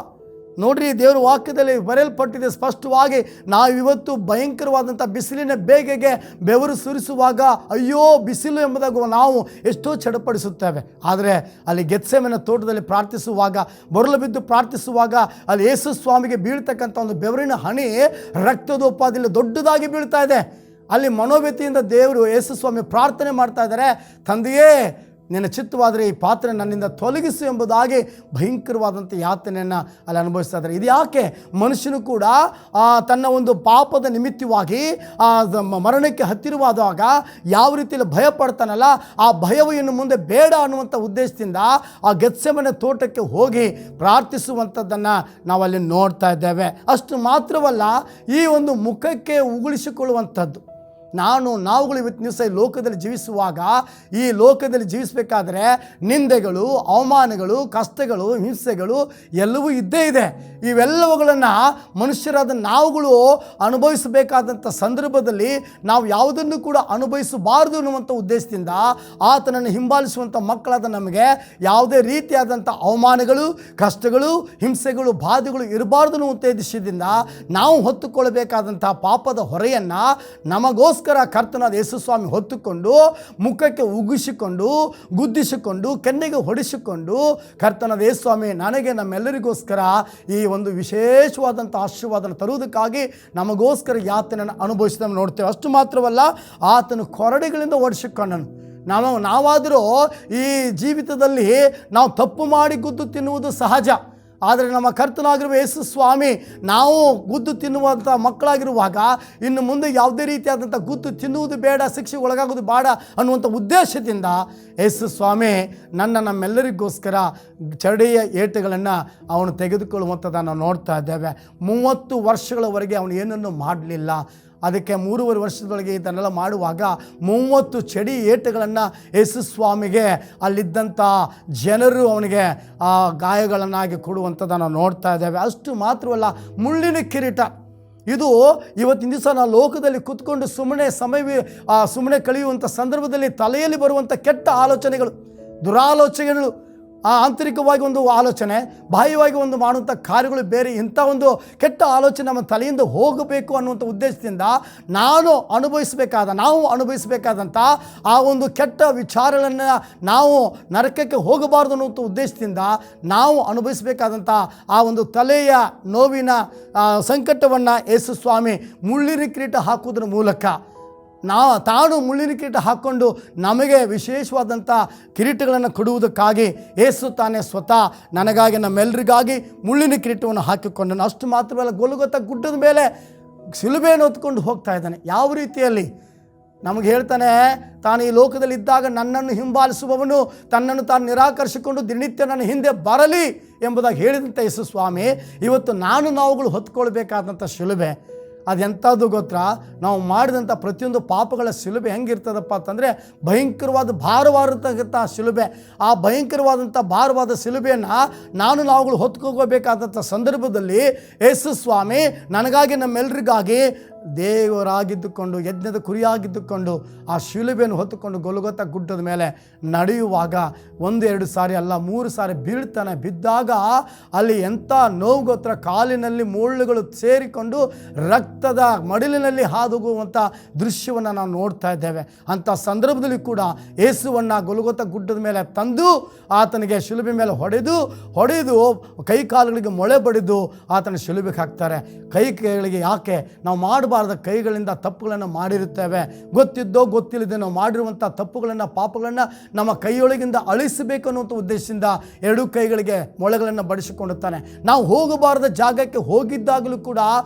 ನೋಡ್ರಿ, ದೇವರ ವಾಕ್ಯದಲ್ಲಿ ಬರೆಯಲ್ಪಟ್ಟಿದೆ ಸ್ಪಷ್ಟವಾಗಿ. ನಾವಿವತ್ತು ಭಯಂಕರವಾದಂಥ ಬಿಸಿಲಿನ ಬೇಗೆಗೆ ಬೆವರು ಸುರಿಸುವಾಗ ಅಯ್ಯೋ ಬಿಸಿಲು ಎಂಬುದಾಗ ನಾವು ಎಷ್ಟೋ ಚಡಪಡಿಸುತ್ತೇವೆ. ಆದರೆ ಅಲ್ಲಿ ಗೆತ್ಸೆಮನೆ ತೋಟದಲ್ಲಿ ಪ್ರಾರ್ಥಿಸುವಾಗ, ಬರಲು ಬಿದ್ದು ಪ್ರಾರ್ಥಿಸುವಾಗ ಅಲ್ಲಿ ಯೇಸು ಸ್ವಾಮಿಗೆ ಬೀಳ್ತಕ್ಕಂಥ ಒಂದು ಬೆವರಿನ ಹನಿ ರಕ್ತದೋಪಾದಿಯಲ್ಲಿ ದೊಡ್ಡದಾಗಿ ಬೀಳ್ತಾ ಇದೆ. ಅಲ್ಲಿ ಮನೋವ್ಯತಿಯಿಂದ ದೇವರು ಯೇಸು ಸ್ವಾಮಿ ಪ್ರಾರ್ಥನೆ ಮಾಡ್ತಾ ಇದ್ದಾರೆ, ತಂದೆಯೇ ನಿನ್ನ ಚಿತ್ತವಾದರೆ ಈ ಪಾತ್ರೆ ನನ್ನಿಂದ ತೊಲಗಿಸು ಎಂಬುದಾಗಿ ಭಯಂಕರವಾದಂಥ ಯಾತನೆಯನ್ನು ಅಲ್ಲಿ ಅನುಭವಿಸ್ತಾ ಇದ್ದಾರೆ. ಇದು ಯಾಕೆ? ಮನುಷ್ಯನು ಕೂಡ ತನ್ನ ಒಂದು ಪಾಪದ ನಿಮಿತ್ತವಾಗಿ ಮರಣಕ್ಕೆ ಹತ್ತಿರವಾದಾಗ ಯಾವ ರೀತಿಯಲ್ಲಿ ಭಯ ಪಡ್ತಾನಲ್ಲ, ಆ ಭಯವು ಇನ್ನು ಮುಂದೆ ಬೇಡ ಅನ್ನುವಂಥ ಉದ್ದೇಶದಿಂದ ಆ ಗೆತ್ಸೆಮನೆ ತೋಟಕ್ಕೆ ಹೋಗಿ ಪ್ರಾರ್ಥಿಸುವಂಥದ್ದನ್ನು ನಾವಲ್ಲಿ ನೋಡ್ತಾ ಇದ್ದೇವೆ. ಅಷ್ಟು ಮಾತ್ರವಲ್ಲ, ಈ ಒಂದು ಮುಖಕ್ಕೆ ಉಗುಳಿಸಿಕೊಳ್ಳುವಂಥದ್ದು. ನಾವುಗಳು ಇವತ್ತು ದಿವಸ ಈ ಲೋಕದಲ್ಲಿ ಜೀವಿಸುವಾಗ, ಈ ಲೋಕದಲ್ಲಿ ಜೀವಿಸಬೇಕಾದ್ರೆ ನಿಂದೆಗಳು, ಅವಮಾನಗಳು, ಕಷ್ಟಗಳು, ಹಿಂಸೆಗಳು ಎಲ್ಲವೂ ಇದ್ದೇ ಇದೆ. ಇವೆಲ್ಲವುಗಳನ್ನು ಮನುಷ್ಯರಾದ ನಾವುಗಳು ಅನುಭವಿಸಬೇಕಾದಂಥ ಸಂದರ್ಭದಲ್ಲಿ ನಾವು ಯಾವುದನ್ನು ಕೂಡ ಅನುಭವಿಸಬಾರದು ಅನ್ನುವಂಥ ಉದ್ದೇಶದಿಂದ ಆತನನ್ನು ಹಿಂಬಾಲಿಸುವಂಥ ಮಕ್ಕಳಾದ ನಮಗೆ ಯಾವುದೇ ರೀತಿಯಾದಂಥ ಅವಮಾನಗಳು, ಕಷ್ಟಗಳು, ಹಿಂಸೆಗಳು, ಬಾಧೆಗಳು ಇರಬಾರ್ದು ಅನ್ನುವ ಉದ್ದೇಶದಿಂದ ನಾವು ಹೊತ್ತುಕೊಳ್ಳಬೇಕಾದಂಥ ಪಾಪದ ಹೊರೆಯನ್ನು ನಮಗೋಸ್ಕರ ಕರ್ತನಾದ ಯೇಸು ಸ್ವಾಮಿ ಹೊತ್ತುಕೊಂಡು ಮುಖಕ್ಕೆ ಉಗಿಸಿಕೊಂಡು, ಗುದ್ದಿಸಿಕೊಂಡು, ಕೆನ್ನೆಗೆ ಹೊಡಿಸಿಕೊಂಡು ಕರ್ತನಾದ ಯೇಸು ಸ್ವಾಮಿ ನನಗೆ ನಮ್ಮೆಲ್ಲರಿಗೋಸ್ಕರ ಈ ಒಂದು ವಿಶೇಷವಾದಂಥ ಆಶೀರ್ವಾದನ ತರುವುದಕ್ಕಾಗಿ ನಮಗೋಸ್ಕರ ಯಾತನೆಯನ್ನು ಅನುಭವಿಸಿದ ನೋಡ್ತೇವೆ. ಅಷ್ಟು ಮಾತ್ರವಲ್ಲ, ಆತನು ಕೊರಡೆಗಳಿಂದ ಓಡಿಸಿಕೊಂಡನು. ನಾವಾದರೂ ಈ ಜೀವಿತದಲ್ಲಿ ನಾವು ತಪ್ಪು ಮಾಡಿ ಗುದ್ದು ತಿನ್ನುವುದು ಸಹಜ. ಆದರೆ ನಮ್ಮ ಕರ್ತನಾಗಿರುವ ಯೇಸು ಸ್ವಾಮಿ ನಾವು ಗುದ್ದು ತಿನ್ನುವಂಥ ಮಕ್ಕಳಾಗಿರುವಾಗ ಇನ್ನು ಮುಂದೆ ಯಾವುದೇ ರೀತಿಯಾದಂಥ ಗುದ್ದು ತಿನ್ನುವುದು ಬೇಡ, ಶಿಕ್ಷೆಗೆ ಒಳಗಾಗೋದು ಬೇಡ ಅನ್ನುವಂಥ ಉದ್ದೇಶದಿಂದ ಯೇಸು ಸ್ವಾಮಿ ನಮ್ಮೆಲ್ಲರಿಗೋಸ್ಕರ ಚರಡೆಯ ಏಟುಗಳನ್ನು ಅವನು ತೆಗೆದುಕೊಳ್ಳುವಂಥದ್ದನ್ನು ನಾವು ನೋಡ್ತಾ ಇದ್ದೇವೆ. 30 ವರ್ಷಗಳವರೆಗೆ ಅವನು ಏನನ್ನು ಮಾಡಲಿಲ್ಲ. ಅದಕ್ಕೆ 3.5 ವರ್ಷದೊಳಗೆ ಇದನ್ನೆಲ್ಲ ಮಾಡುವಾಗ 30 ಚಡಿ ಏಟುಗಳನ್ನು ಯೇಸು ಸ್ವಾಮಿಗೆ ಅಲ್ಲಿದ್ದಂಥ ಜನರು ಅವನಿಗೆ ಆ ಗಾಯಗಳನ್ನಾಗಿ ಕೊಡುವಂಥದ್ದನ್ನು ನಾವು ನೋಡ್ತಾ ಇದ್ದೇವೆ. ಅಷ್ಟು ಮಾತ್ರವಲ್ಲ, ಮುಳ್ಳಿನ ಕಿರೀಟ. ಇದು ಇವತ್ತಿನ ದಿವಸ ನಾವು ಲೋಕದಲ್ಲಿ ಕೂತ್ಕೊಂಡು ಸುಮ್ಮನೆ ಕಳೆಯುವಂಥ ಸಂದರ್ಭದಲ್ಲಿ ತಲೆಯಲ್ಲಿ ಬರುವಂಥ ಕೆಟ್ಟ ಆಲೋಚನೆಗಳು, ದುರಾಲೋಚನೆಗಳು, ಆಂತರಿಕವಾಗಿ ಒಂದು ಆಲೋಚನೆ, ಬಾಹ್ಯವಾಗಿ ಒಂದು ಮಾಡುವಂಥ ಕಾರ್ಯಗಳು ಬೇರೆ, ಇಂಥ ಒಂದು ಕೆಟ್ಟ ಆಲೋಚನೆ ನಮ್ಮ ತಲೆಯಿಂದ ಹೋಗಬೇಕು ಅನ್ನುವಂಥ ಉದ್ದೇಶದಿಂದ ನಾವು ಅನುಭವಿಸಬೇಕಾದಂಥ ಆ ಒಂದು ಕೆಟ್ಟ ವಿಚಾರಗಳನ್ನು ನಾವು ನರಕಕ್ಕೆ ಹೋಗಬಾರ್ದು ಅನ್ನುವಂಥ ಉದ್ದೇಶದಿಂದ ನಾವು ಅನುಭವಿಸಬೇಕಾದಂಥ ಆ ಒಂದು ತಲೆಯ ನೋವಿನ ಸಂಕಟವನ್ನು ಯೇಸು ಸ್ವಾಮಿ ಮುಳ್ಳಿನ ಕಿರೀಟ ಹಾಕುವುದರ ಮೂಲಕ ತಾನು ಮುಳ್ಳಿನ ಕಿರೀಟ ಹಾಕ್ಕೊಂಡು ನಮಗೆ ವಿಶೇಷವಾದಂಥ ಕಿರೀಟಗಳನ್ನು ಕೊಡುವುದಕ್ಕಾಗಿ ಯೇಸು ತಾನೇ ಸ್ವತಃ ನನಗಾಗಿ ನಮ್ಮೆಲ್ಲರಿಗಾಗಿ ಮುಳ್ಳಿನ ಕಿರೀಟವನ್ನು ಹಾಕಿಕೊಂಡನು. ಅಷ್ಟು ಮಾತ್ರವಲ್ಲ, ಗೊಲ್ಗೊಥಾ ಗುಡ್ಡದ ಮೇಲೆ ಶಿಲುಬೆಯನ್ನು ಹೊತ್ಕೊಂಡು ಹೋಗ್ತಾ ಇದ್ದಾನೆ. ಯಾವ ರೀತಿಯಲ್ಲಿ ನಮಗೆ ಹೇಳ್ತಾನೆ, ತಾನು ಈ ಲೋಕದಲ್ಲಿದ್ದಾಗ ನನ್ನನ್ನು ಹಿಂಬಾಲಿಸುವವನು ತನ್ನನ್ನು ತಾನು ನಿರಾಕರಿಸಿಕೊಂಡು ದಿನನಿತ್ಯ ನನ್ನ ಹಿಂದೆ ಬರಲಿ ಎಂಬುದಾಗಿ ಹೇಳಿದಂಥ ಯೇಸು ಸ್ವಾಮಿ ಇವತ್ತು ನಾವುಗಳು ಹೊತ್ಕೊಳ್ಬೇಕಾದಂಥ ಶಿಲುಬೆ ಅದೆಂಥದ್ದು ಗೊತ್ತಾ? ನಾವು ಮಾಡಿದಂಥ ಪ್ರತಿಯೊಂದು ಪಾಪಗಳ ಶಿಲುಬೆ ಹೆಂಗಿರ್ತದಪ್ಪ ಅಂತಂದರೆ ಭಯಂಕರವಾದ ಭಾರವಾದಂಥ ಶಿಲುಬೆ. ಆ ಭಯಂಕರವಾದಂಥ ಭಾರವಾದ ಶಿಲುಬೆಯನ್ನು ನಾವುಗಳು ಹೊತ್ಕೋಬೇಕಾದಂಥ ಸಂದರ್ಭದಲ್ಲಿ ಯೇಸು ಸ್ವಾಮಿ ನನಗಾಗಿ ನಮ್ಮೆಲ್ಲರಿಗಾಗಿ ದೇವರಾಗಿದ್ದುಕೊಂಡು ಯಜ್ಞದ ಕುರಿಯಾಗಿದ್ದುಕೊಂಡು ಆ ಶಿಲುಬೆಯನ್ನು ಹೊತ್ತುಕೊಂಡು ಗೊಲ್ಗೊಥಾ ಗುಡ್ಡದ ಮೇಲೆ ನಡೆಯುವಾಗ 1-2 ಸಾರಿ ಅಲ್ಲ 3 ಸಾರಿ ಬೀಳ್ತಾನೆ. ಬಿದ್ದಾಗ ಅಲ್ಲಿ ಎಂಥ ನೋವು ಗೊತ್ತಾ? ಕಾಲಿನಲ್ಲಿ ಮುಳ್ಳುಗಳು ಸೇರಿಕೊಂಡು ರಕ್ತದ ಮಡಿಲಿನಲ್ಲಿ ಹಾದುಗುವಂಥ ದೃಶ್ಯವನ್ನು ನಾವು ನೋಡ್ತಾ ಇದ್ದೇವೆ. ಅಂಥ ಸಂದರ್ಭದಲ್ಲಿ ಕೂಡ ಯೇಸುವನ್ನು ಗೊಲ್ಗೊಥಾ ಗುಡ್ಡದ ಮೇಲೆ ತಂದು ಆತನಿಗೆ ಶಿಲುಬೆ ಮೇಲೆ ಹೊಡೆದು ಕೈ ಕಾಲುಗಳಿಗೆ ಮೊಳೆ ಬಡಿದು ಆತನ ಶಿಲುಬೆಗೆ ಹಾಕ್ತಾರೆ. ಕೈಗಳಿಗೆ ಯಾಕೆ? ನಾವು ಮಾಡಬಾರ್ದ ಕೈಗಳಿಂದ ತಪ್ಪುಗಳನ್ನು ಮಾಡಿರುತ್ತೇವೆ. ಗೊತ್ತಿದ್ದೋ ಗೊತ್ತಿಲ್ಲದೆ ನಾವು ಮಾಡಿರುವಂಥ ತಪ್ಪುಗಳನ್ನು ಪಾಪಗಳನ್ನು ನಮ್ಮ ಕೈಯೊಳಗಿಂದ ಅಳಿಸಬೇಕು ಅನ್ನುವಂಥ ಉದ್ದೇಶದಿಂದ 2 ಕೈಗಳಿಗೆ ಮೊಳೆಗಳನ್ನು ಬಡಿಸಿಕೊಳ್ಳುತ್ತಾನೆ. ನಾವು ಹೋಗಬಾರದ ಜಾಗಕ್ಕೆ ಹೋಗಿದ್ದಾಗಲೂ ಕೂಡ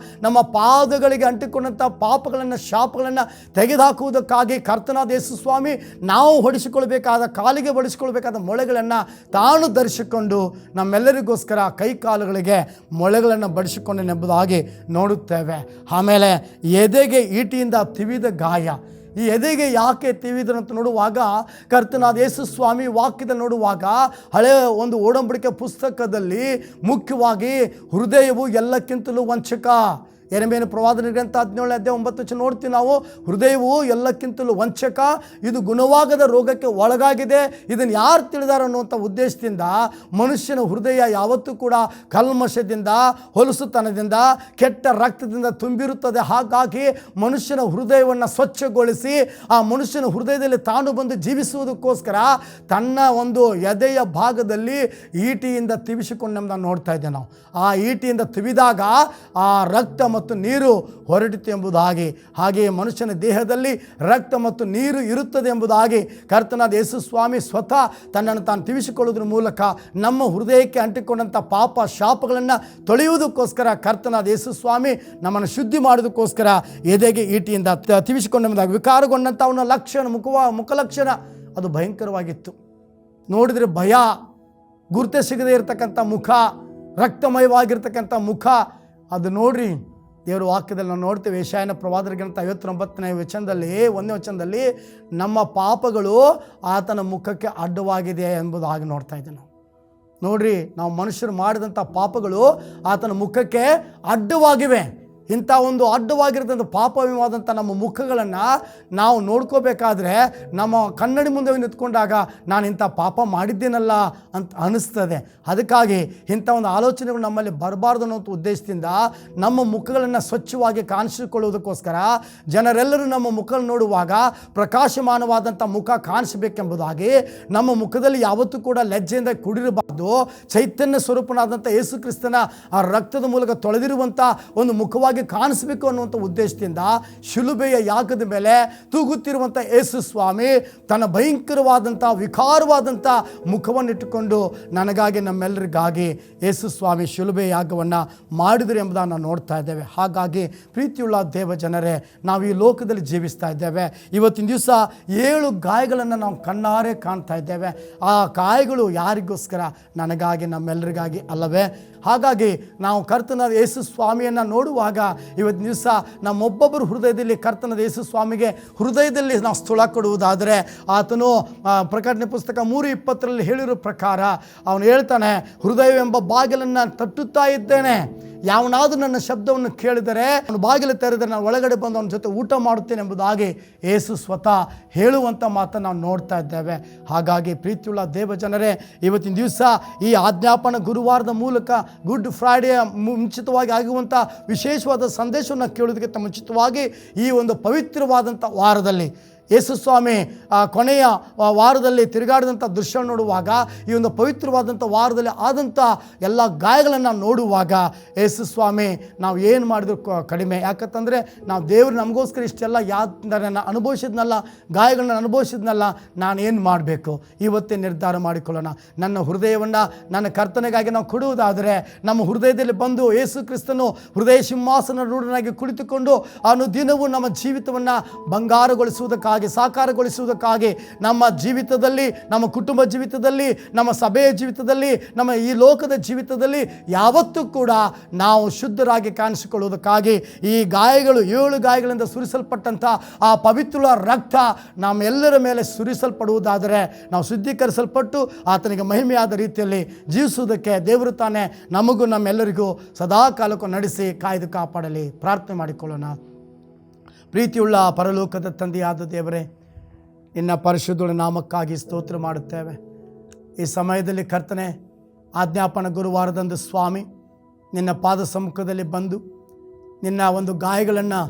ನಮ್ಮ ಪಾದಗಳಿಗೆ ಅಂಟಿಕೊಂಡಂಥ ಪಾಪಗಳನ್ನು ಶಾಪಗಳನ್ನು ತೆಗೆದುಹಾಕುವುದಕ್ಕಾಗಿ ಕರ್ತನಾದ ಯೇಸು ಸ್ವಾಮಿ ನಾವು ಹೊಡಿಸಿಕೊಳ್ಬೇಕಾದ ಕಾಲಿಗೆ ಬಡಿಸಿಕೊಳ್ಬೇಕಾದ ಮೊಳೆಗಳನ್ನು ತಾನು ಧರಿಸಿಕೊಂಡು ನಮ್ಮೆಲ್ಲರಿಗೋಸ್ಕರ ಕೈ ಕಾಲುಗಳಿಗೆ ಮೊಳೆಗಳನ್ನು ಬಡಿಸಿಕೊಂಡನೆಂಬುದಾಗಿ ನೋಡುತ್ತೇವೆ. ಆಮೇಲೆ ಎದೆಗೆ ಈಟಿಯಿಂದ ತಿವಿದ ಗಾಯ. ಈ ಎದೆಗೆ ಯಾಕೆ ತಿವಿದ್ರಂತ ನೋಡುವಾಗ ಕರ್ತನಾದ ಯೇಸು ಸ್ವಾಮಿ ವಾಕ್ಯದಲ್ಲಿ ನೋಡುವಾಗ ಹಳೆಯ ಒಂದು ಒಡಂಬಡಿಕೆ ಪುಸ್ತಕದಲ್ಲಿ ಮುಖ್ಯವಾಗಿ ಹೃದಯವು ಎಲ್ಲಕ್ಕಿಂತಲೂ ವಂಚಕ. ಯೆರೆಮೀಯನ ಪ್ರವಾದನೆ ಗ್ರಂಥ 17:9 ನೋಡ್ತೀವಿ ನಾವು. ಹೃದಯವು ಎಲ್ಲಕ್ಕಿಂತಲೂ ವಂಚಕ, ಇದು ಗುಣವಾಗದ ರೋಗಕ್ಕೆ ಒಳಗಾಗಿದೆ, ಇದನ್ನು ಯಾರು ತಿಳಿದಾರ ಅನ್ನುವಂಥ ಉದ್ದೇಶದಿಂದ ಮನುಷ್ಯನ ಹೃದಯ ಯಾವತ್ತೂ ಕೂಡ ಕಲ್ಮಶದಿಂದ, ಹೊಲಸುತನದಿಂದ, ಕೆಟ್ಟ ರಕ್ತದಿಂದ ತುಂಬಿರುತ್ತದೆ. ಹಾಗಾಗಿ ಮನುಷ್ಯನ ಹೃದಯವನ್ನು ಸ್ವಚ್ಛಗೊಳಿಸಿ ಆ ಮನುಷ್ಯನ ಹೃದಯದಲ್ಲಿ ತಾನು ಬಂದು ಜೀವಿಸುವುದಕ್ಕೋಸ್ಕರ ತನ್ನ ಒಂದು ಎದೆಯ ಭಾಗದಲ್ಲಿ ಈಟಿಯಿಂದ ತಿವಿಸಿಕೊಂಡೆಂಬುದನ್ನು ನೋಡ್ತಾ ಇದ್ದೇವೆ ನಾವು. ಆ ಈಟಿಯಿಂದ ತಿವಿದಾಗ ಆ ರಕ್ತ ಮತ್ತು ನೀರು ಹೊರಟಿತು ಎಂಬುದಾಗಿ, ಹಾಗೆಯೇ ಮನುಷ್ಯನ ದೇಹದಲ್ಲಿ ರಕ್ತ ಮತ್ತು ನೀರು ಇರುತ್ತದೆ ಎಂಬುದಾಗಿ ಕರ್ತನಾದ ಯೇಸು ಸ್ವಾಮಿ ಸ್ವತಃ ತನ್ನನ್ನು ತಾನು ತಿವಿಸಿಕೊಳ್ಳುವುದರ ಮೂಲಕ ನಮ್ಮ ಹೃದಯಕ್ಕೆ ಅಂಟಿಕೊಂಡಂಥ ಪಾಪ ಶಾಪಗಳನ್ನು ತೊಳೆಯುವುದಕ್ಕೋಸ್ಕರ ಕರ್ತನಾದ ಯೇಸು ಸ್ವಾಮಿ ನಮ್ಮನ್ನು ಶುದ್ಧಿ ಮಾಡೋದಕ್ಕೋಸ್ಕರ ಎದೆಗೆ ಈಟಿಯಿಂದ ತಿವಿಸಿಕೊಂಡೆಂಬುದಾಗಿ. ವಿಕಾರಗೊಂಡಂಥ ಅವನ ಮುಖಲಕ್ಷಣ ಅದು ಭಯಂಕರವಾಗಿತ್ತು. ನೋಡಿದರೆ ಭಯ, ಗುರುತೆ ಸಿಗದೇ ಇರತಕ್ಕಂಥ ಮುಖ, ರಕ್ತಮಯವಾಗಿರ್ತಕ್ಕಂಥ ಮುಖ, ಅದು ನೋಡ್ರಿ ದೇವರ ವಾಕ್ಯದಲ್ಲಿ ನಾವು ನೋಡ್ತೇವೆ. ಯೆಶಾಯನ ಪ್ರವಾದನ ಗ್ರಂಥ 59ನೇ ವಚನದಲ್ಲಿ 1ನೇ ವಚನದಲ್ಲಿ ನಮ್ಮ ಪಾಪಗಳು ಆತನ ಮುಖಕ್ಕೆ ಅಡ್ಡವಾಗಿದೆ ಎಂಬುದಾಗಿ ನೋಡ್ತಾ ಇದ್ದೇವೆ ನಾವು. ನೋಡ್ರಿ, ನಾವು ಮನುಷ್ಯರು ಮಾಡಿದಂಥ ಪಾಪಗಳು ಆತನ ಮುಖಕ್ಕೆ ಅಡ್ಡವಾಗಿವೆ. ಇಂಥ ಒಂದು ಅಡ್ಡವಾಗಿರ್ತಕ್ಕಂಥ ಪಾಪವಾದಂಥ ನಮ್ಮ ಮುಖಗಳನ್ನು ನಾವು ನೋಡ್ಕೋಬೇಕಾದ್ರೆ ನಮ್ಮ ಕನ್ನಡಿ ಮುಂದೆ ನಿಂತ್ಕೊಂಡಾಗ ನಾನು ಇಂಥ ಪಾಪ ಮಾಡಿದ್ದೇನಲ್ಲ ಅಂತ ಅನ್ನಿಸ್ತದೆ. ಅದಕ್ಕಾಗಿ ಇಂಥ ಒಂದು ಆಲೋಚನೆಗಳು ನಮ್ಮಲ್ಲಿ ಬರಬಾರ್ದು ಅನ್ನೋ ಉದ್ದೇಶದಿಂದ ನಮ್ಮ ಮುಖಗಳನ್ನು ಸ್ವಚ್ಛವಾಗಿ ಕಾಣಿಸಿಕೊಳ್ಳುವುದಕ್ಕೋಸ್ಕರ ಜನರೆಲ್ಲರೂ ನಮ್ಮ ಮುಖವನ್ನು ನೋಡುವಾಗ ಪ್ರಕಾಶಮಾನವಾದಂಥ ಮುಖ ಕಾಣಿಸಬೇಕೆಂಬುದಾಗಿ ನಮ್ಮ ಮುಖದಲ್ಲಿ ಯಾವತ್ತೂ ಕೂಡ ಲಜ್ಜೆಯಿಂದ ಕೂಡಿರಬಾರ್ದು. ಚೈತನ್ಯ ಸ್ವರೂಪನಾದಂಥ ಯೇಸು ಕ್ರಿಸ್ತನ ಆ ರಕ್ತದ ಮೂಲಕ ತೊಳೆದಿರುವಂಥ ಒಂದು ಮುಖವಾಗಿ ಜನರಿಗೆ ಕಾಣಿಸಬೇಕು ಅನ್ನುವಂಥ ಉದ್ದೇಶದಿಂದ ಶಿಲುಬೆಯ ಯಾಗದ ಮೇಲೆ ತೂಗುತ್ತಿರುವಂಥ ಯೇಸು ಸ್ವಾಮಿ ತನ್ನ ಭಯಂಕರವಾದಂಥ ವಿಕಾರವಾದಂಥ ಮುಖವನ್ನಿಟ್ಟುಕೊಂಡು ನನಗಾಗಿ ನಮ್ಮೆಲ್ಲರಿಗಾಗಿ ಯೇಸು ಸ್ವಾಮಿ ಶಿಲುಬೆಯ ಯಾಗವನ್ನು ಮಾಡಿದರು ಎಂಬುದನ್ನು ನಾವು ನೋಡ್ತಾ ಇದ್ದೇವೆ. ಹಾಗಾಗಿ ಪ್ರೀತಿಯುಳ್ಳ ದೇವ ಜನರೇ, ನಾವು ಈ ಲೋಕದಲ್ಲಿ ಜೀವಿಸ್ತಾ ಇದ್ದೇವೆ. ಇವತ್ತಿನ ದಿವಸ 7 ಗಾಯಗಳನ್ನು ನಾವು ಕಣ್ಣಾರೆ ಕಾಣ್ತಾ ಇದ್ದೇವೆ. ಆ ಗಾಯಗಳು ಯಾರಿಗೋಸ್ಕರ? ನನಗಾಗಿ, ನಮ್ಮೆಲ್ಲರಿಗಾಗಿ ಅಲ್ಲವೇ? ಹಾಗಾಗಿ ನಾವು ಕರ್ತನಾದ ಯೇಸು ಸ್ವಾಮಿಯನ್ನು ನೋಡುವಾಗ ಇವತ್ತಿನ ದಿವಸ ನಮ್ಮೊಬ್ಬೊಬ್ಬರು ಹೃದಯದಲ್ಲಿ ಕರ್ತನಾದ ಯೇಸು ಸ್ವಾಮಿಗೆ ಹೃದಯದಲ್ಲಿ ನಾವು ಸ್ಥಳ ಕೊಡುವುದಾದರೆ, ಆತನು ಪ್ರಕಟಣೆ ಪುಸ್ತಕ 3:20 ಹೇಳಿರೋ ಪ್ರಕಾರ ಅವನು ಹೇಳ್ತಾನೆ, ಹೃದಯವೆಂಬ ಬಾಗಿಲನ್ನು ತಟ್ಟುತ್ತಾ ಇದ್ದೇನೆ, ಯಾವನಾದರೂ ನನ್ನ ಶಬ್ದವನ್ನು ಕೇಳಿದರೆ ಅವನು ಬಾಗಿಲು ತೆರೆದರೆ ನಾನು ಒಳಗಡೆ ಬಂದು ಅವನ ಜೊತೆ ಊಟ ಮಾಡುತ್ತೇನೆ ಎಂಬುದಾಗಿ ಯೇಸು ಸ್ವತಃ ಹೇಳುವಂಥ ಮಾತನ್ನು ನಾವು ನೋಡ್ತಾ ಇದ್ದೇವೆ. ಹಾಗಾಗಿ ಪ್ರೀತಿಯುಳ್ಳ ದೇವ ಜನರೇ, ಇವತ್ತಿನ ದಿವಸ ಈ ಆಜ್ಞಾಪನ ಗುರುವಾರದ ಮೂಲಕ ಗುಡ್ ಫ್ರೈಡೇ ಮುಂಚಿತವಾಗಿ ಆಗುವಂಥ ವಿಶೇಷವಾದ ಸಂದೇಶವನ್ನು ಕೇಳೋದಕ್ಕಿಂತ ಮುಂಚಿತವಾಗಿ ಈ ಒಂದು ಪವಿತ್ರವಾದಂಥ ವಾರದಲ್ಲಿ ಯೇಸು ಸ್ವಾಮಿ ಕೊನೆಯ ವಾರದಲ್ಲಿ ತಿರುಗಾಡಿದಂಥ ದೃಶ್ಯ ನೋಡುವಾಗ, ಈ ಒಂದು ಪವಿತ್ರವಾದಂಥ ವಾರದಲ್ಲಿ ಆದಂಥ ಎಲ್ಲ ಗಾಯಗಳನ್ನು ನೋಡುವಾಗ ಯೇಸು ಸ್ವಾಮಿ ನಾವು ಏನು ಮಾಡಿದ್ರು ಕಡಿಮೆ. ಯಾಕಂತಂದರೆ ನಾವು ದೇವರು ನಮಗೋಸ್ಕರ ಇಷ್ಟೆಲ್ಲ ಯಾತನೆಯನ್ನು ಅನುಭವಿಸಿದ್ನಲ್ಲ, ಗಾಯಗಳನ್ನ ಅನುಭವಿಸಿದ್ನಲ್ಲ, ನಾನೇನು ಮಾಡಬೇಕು? ಇವತ್ತೇ ನಿರ್ಧಾರ ಮಾಡಿಕೊಳ್ಳೋಣ. ನನ್ನ ಹೃದಯವನ್ನು ನನ್ನ ಕರ್ತನೆಗಾಗಿ ನಾವು ಕೊಡುವುದಾದರೆ, ನಮ್ಮ ಹೃದಯದಲ್ಲಿ ಬಂದು ಯೇಸು ಕ್ರಿಸ್ತನು ಹೃದಯ ಸಿಂಹಾಸನ ರೂಢನಾಗಿ ಕುಳಿತುಕೊಂಡು ಅನುದಿನವೂ ನಮ್ಮ ಜೀವಿತವನ್ನು ಬಂಗಾರಗೊಳಿಸುವುದಕ್ಕಾಗಿ, ಸಾಕಾರಗೊಳಿಸುವುದಕ್ಕಾಗಿ, ನಮ್ಮ ಜೀವಿತದಲ್ಲಿ, ನಮ್ಮ ಕುಟುಂಬ ಜೀವಿತದಲ್ಲಿ, ನಮ್ಮ ಸಭೆಯ ಜೀವಿತದಲ್ಲಿ, ನಮ್ಮ ಈ ಲೋಕದ ಜೀವಿತದಲ್ಲಿ ಯಾವತ್ತೂ ಕೂಡ ನಾವು ಶುದ್ಧರಾಗಿ ಕಾಣಿಸಿಕೊಳ್ಳುವುದಕ್ಕಾಗಿ ಈ ಗಾಯಗಳು 7 ಗಾಯಗಳಿಂದ ಸುರಿಸಲ್ಪಟ್ಟಂಥ ಆ ಪವಿತ್ರ ರಕ್ತ ನಮ್ಮೆಲ್ಲರ ಮೇಲೆ ಸುರಿಸಲ್ಪಡುವುದಾದರೆ, ನಾವು ಶುದ್ಧೀಕರಿಸಲ್ಪಟ್ಟು ಆತನಿಗೆ ಮಹಿಮೆಯಾದ ರೀತಿಯಲ್ಲಿ ಜೀವಿಸುವುದಕ್ಕೆ ದೇವರು ತಾನೇ ನಮಗೂ ನಮ್ಮೆಲ್ಲರಿಗೂ ಸದಾ ಕಾಲಕ್ಕೂ ನಡೆಸಿ ಕಾಯ್ದು ಕಾಪಾಡಲಿ. ಪ್ರಾರ್ಥನೆ ಮಾಡಿಕೊಳ್ಳೋಣ. ಪ್ರೀತಿಯುಳ್ಳ ಪರಲೋಕದ ತಂದೆಯಾದ ದೇವರೇ, ನಿನ್ನ ಪರಿಶುದ್ಧ ನಾಮಕ್ಕಾಗಿ ಸ್ತೋತ್ರ ಮಾಡುತ್ತೇವೆ. ಈ ಸಮಯದಲ್ಲಿ ಕರ್ತನೆ, ಆಜ್ಞಾಪನ ಗುರುವಾರದಂದು ಸ್ವಾಮಿ ನಿನ್ನ ಪಾದ ಸಮ್ಮುಖದಲ್ಲಿ ಬಂದು ನಿನ್ನ ಒಂದು ಗಾಯಗಳನ್ನು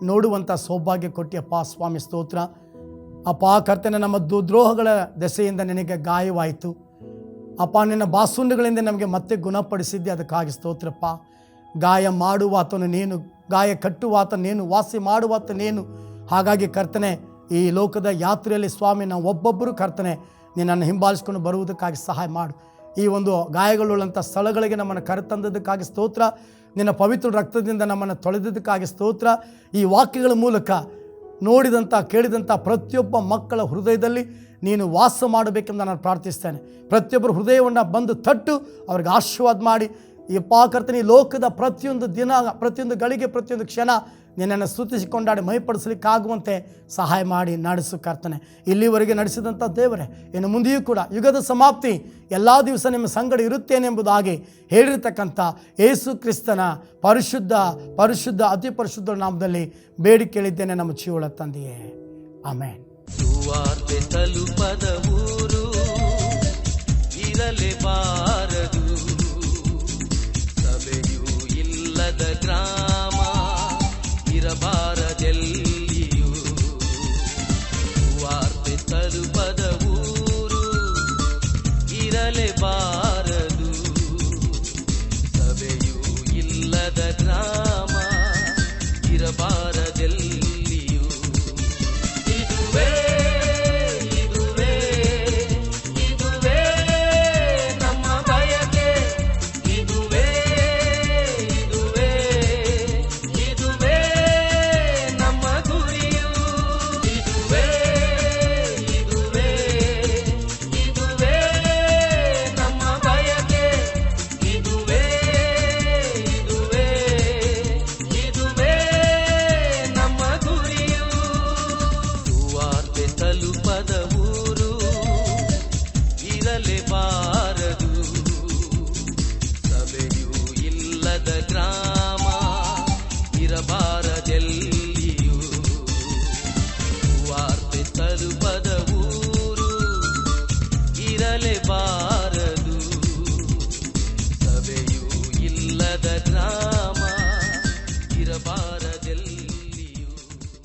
ನೋಡುವಂಥ ಸೌಭಾಗ್ಯ ಕೊಟ್ಟಿಯಪ್ಪ ಸ್ವಾಮಿ, ಸ್ತೋತ್ರ ಅಪ್ಪ. ಕರ್ತನೆ, ನಮ್ಮ ದ್ರೋಹಗಳ ದೆಸೆಯಿಂದ ನಿನಗೆ ಗಾಯವಾಯಿತು ಅಪ್ಪ, ನಿನ್ನ ಬಾಸುಂಡುಗಳಿಂದ ನಮಗೆ ಮತ್ತೆ ಗುಣಪಡಿಸಿದ್ದೆ, ಅದಕ್ಕಾಗಿ ಸ್ತೋತ್ರಪ್ಪ. ಗಾಯ ಮಾಡುವಾತನು ನೀನು, ಗಾಯ ಕಟ್ಟುವಾತ ನೀನು, ವಾಸಿ ಮಾಡುವಾತ ನೀನು. ಹಾಗಾಗಿ ಕರ್ತನೆ, ಈ ಲೋಕದ ಯಾತ್ರೆಯಲ್ಲಿ ಸ್ವಾಮಿ ನಾವು ಒಬ್ಬೊಬ್ಬರು ಕರ್ತನೆ ನಿನ್ನನ್ನು ಹಿಂಬಾಲಿಸ್ಕೊಂಡು ಬರುವುದಕ್ಕಾಗಿ ಸಹಾಯ ಮಾಡು. ಈ ಒಂದು ಗಾಯಗಳುಳ್ಳಂಥ ಸ್ಥಳಗಳಿಗೆ ನಮ್ಮನ್ನು ಕರೆತಂದದಕ್ಕಾಗಿ ಸ್ತೋತ್ರ. ನಿನ್ನ ಪವಿತ್ರ ರಕ್ತದಿಂದ ನಮ್ಮನ್ನು ತೊಳೆದದಕ್ಕಾಗಿ ಸ್ತೋತ್ರ. ಈ ವಾಕ್ಯಗಳ ಮೂಲಕ ನೋಡಿದಂಥ ಕೇಳಿದಂಥ ಪ್ರತಿಯೊಬ್ಬ ಮಕ್ಕಳ ಹೃದಯದಲ್ಲಿ ನೀನು ವಾಸ ಮಾಡಬೇಕೆಂದು ನಾನು ಪ್ರಾರ್ಥಿಸ್ತೇನೆ. ಪ್ರತಿಯೊಬ್ಬರ ಹೃದಯವನ್ನು ಬಂದು ತಟ್ಟು ಅವ್ರಿಗೆ ಆಶೀರ್ವಾದ ಮಾಡಿ. ಯಪ್ಪಾ ಕರ್ತನೆ, ಈ ಲೋಕದ ಪ್ರತಿಯೊಂದು ದಿನ, ಪ್ರತಿಯೊಂದು ಗಳಿಗೆ, ಪ್ರತಿಯೊಂದು ಕ್ಷಣ ನಿನ್ನನ್ನು ಸ್ತುತಿಸಿ ಕೊಂಡಾಡಿ ಮಹಿಪಡಿಸಲಿಕ್ಕಾಗುವಂತೆ ಸಹಾಯ ಮಾಡಿ ನಡೆಸು ಕರ್ತನೆ. ಇಲ್ಲಿವರೆಗೆ ನಡೆಸಿದಂಥ ದೇವರೇ, ಇನ್ನು ಮುಂದೆಯೂ ಕೂಡ ಯುಗದ ಸಮಾಪ್ತಿ ಎಲ್ಲ ದಿವಸ ನಿಮ್ಮ ಸಂಗಡ ಇರುತ್ತೇನೆಂಬುದಾಗಿ ಹೇಳಿರ್ತಕ್ಕಂಥ ಯೇಸು ಕ್ರಿಸ್ತನ ಪರಿಶುದ್ಧ ಅತಿ ಪರಿಶುದ್ಧ ನಾಮದಲ್ಲಿ ಬೇಡಿ ಕೇಳಿದ್ದೇನೆ ನಮ್ಮ ಜೀವಳ ತಂದೆಯೇ, ಆಮೆನ್. ಸುವಾರ್ತೆ ತಲುಪದ ಊರು ಇರಲೇಬಾರದು, ಸಭೆಯೂ ಇಲ್ಲದ ಗ್ರಾಮ ಇರಬಾರದೆಲ್ಲಿಯೂ. ಸುವಾರ್ತೆ ತಲುಪದ ಊರು ಇರಲೇಬಾರದು, ಸಭೆಯೂ ಇಲ್ಲದ ಗ್ರಾಮ ಇರಬಾರದೆಲ್ಲಿಯೂ. ಇದುವೇ ನಮ್ಮ ಬಯಕೆ, ಇದುವೇ ನಮ್ಮ ಗುರಿಯು, ಇದುವೇ ನಮ್ಮ ಬಯಕೆ, ಇದುವೇ ನಮ್ಮ ಗುರಿಯು. ಸುವಾರ್ತೆ ತಲುಪದ ಊರು ಇರಲೇಬಾರದು, ಸಭೆಯೂ ಇಲ್ಲದ ಗ್ರಾಮ ಇರಬಾರದೆಲ್ಲಿಯೂ. ಸುವಾರ್ತೆ ತಲುಪದ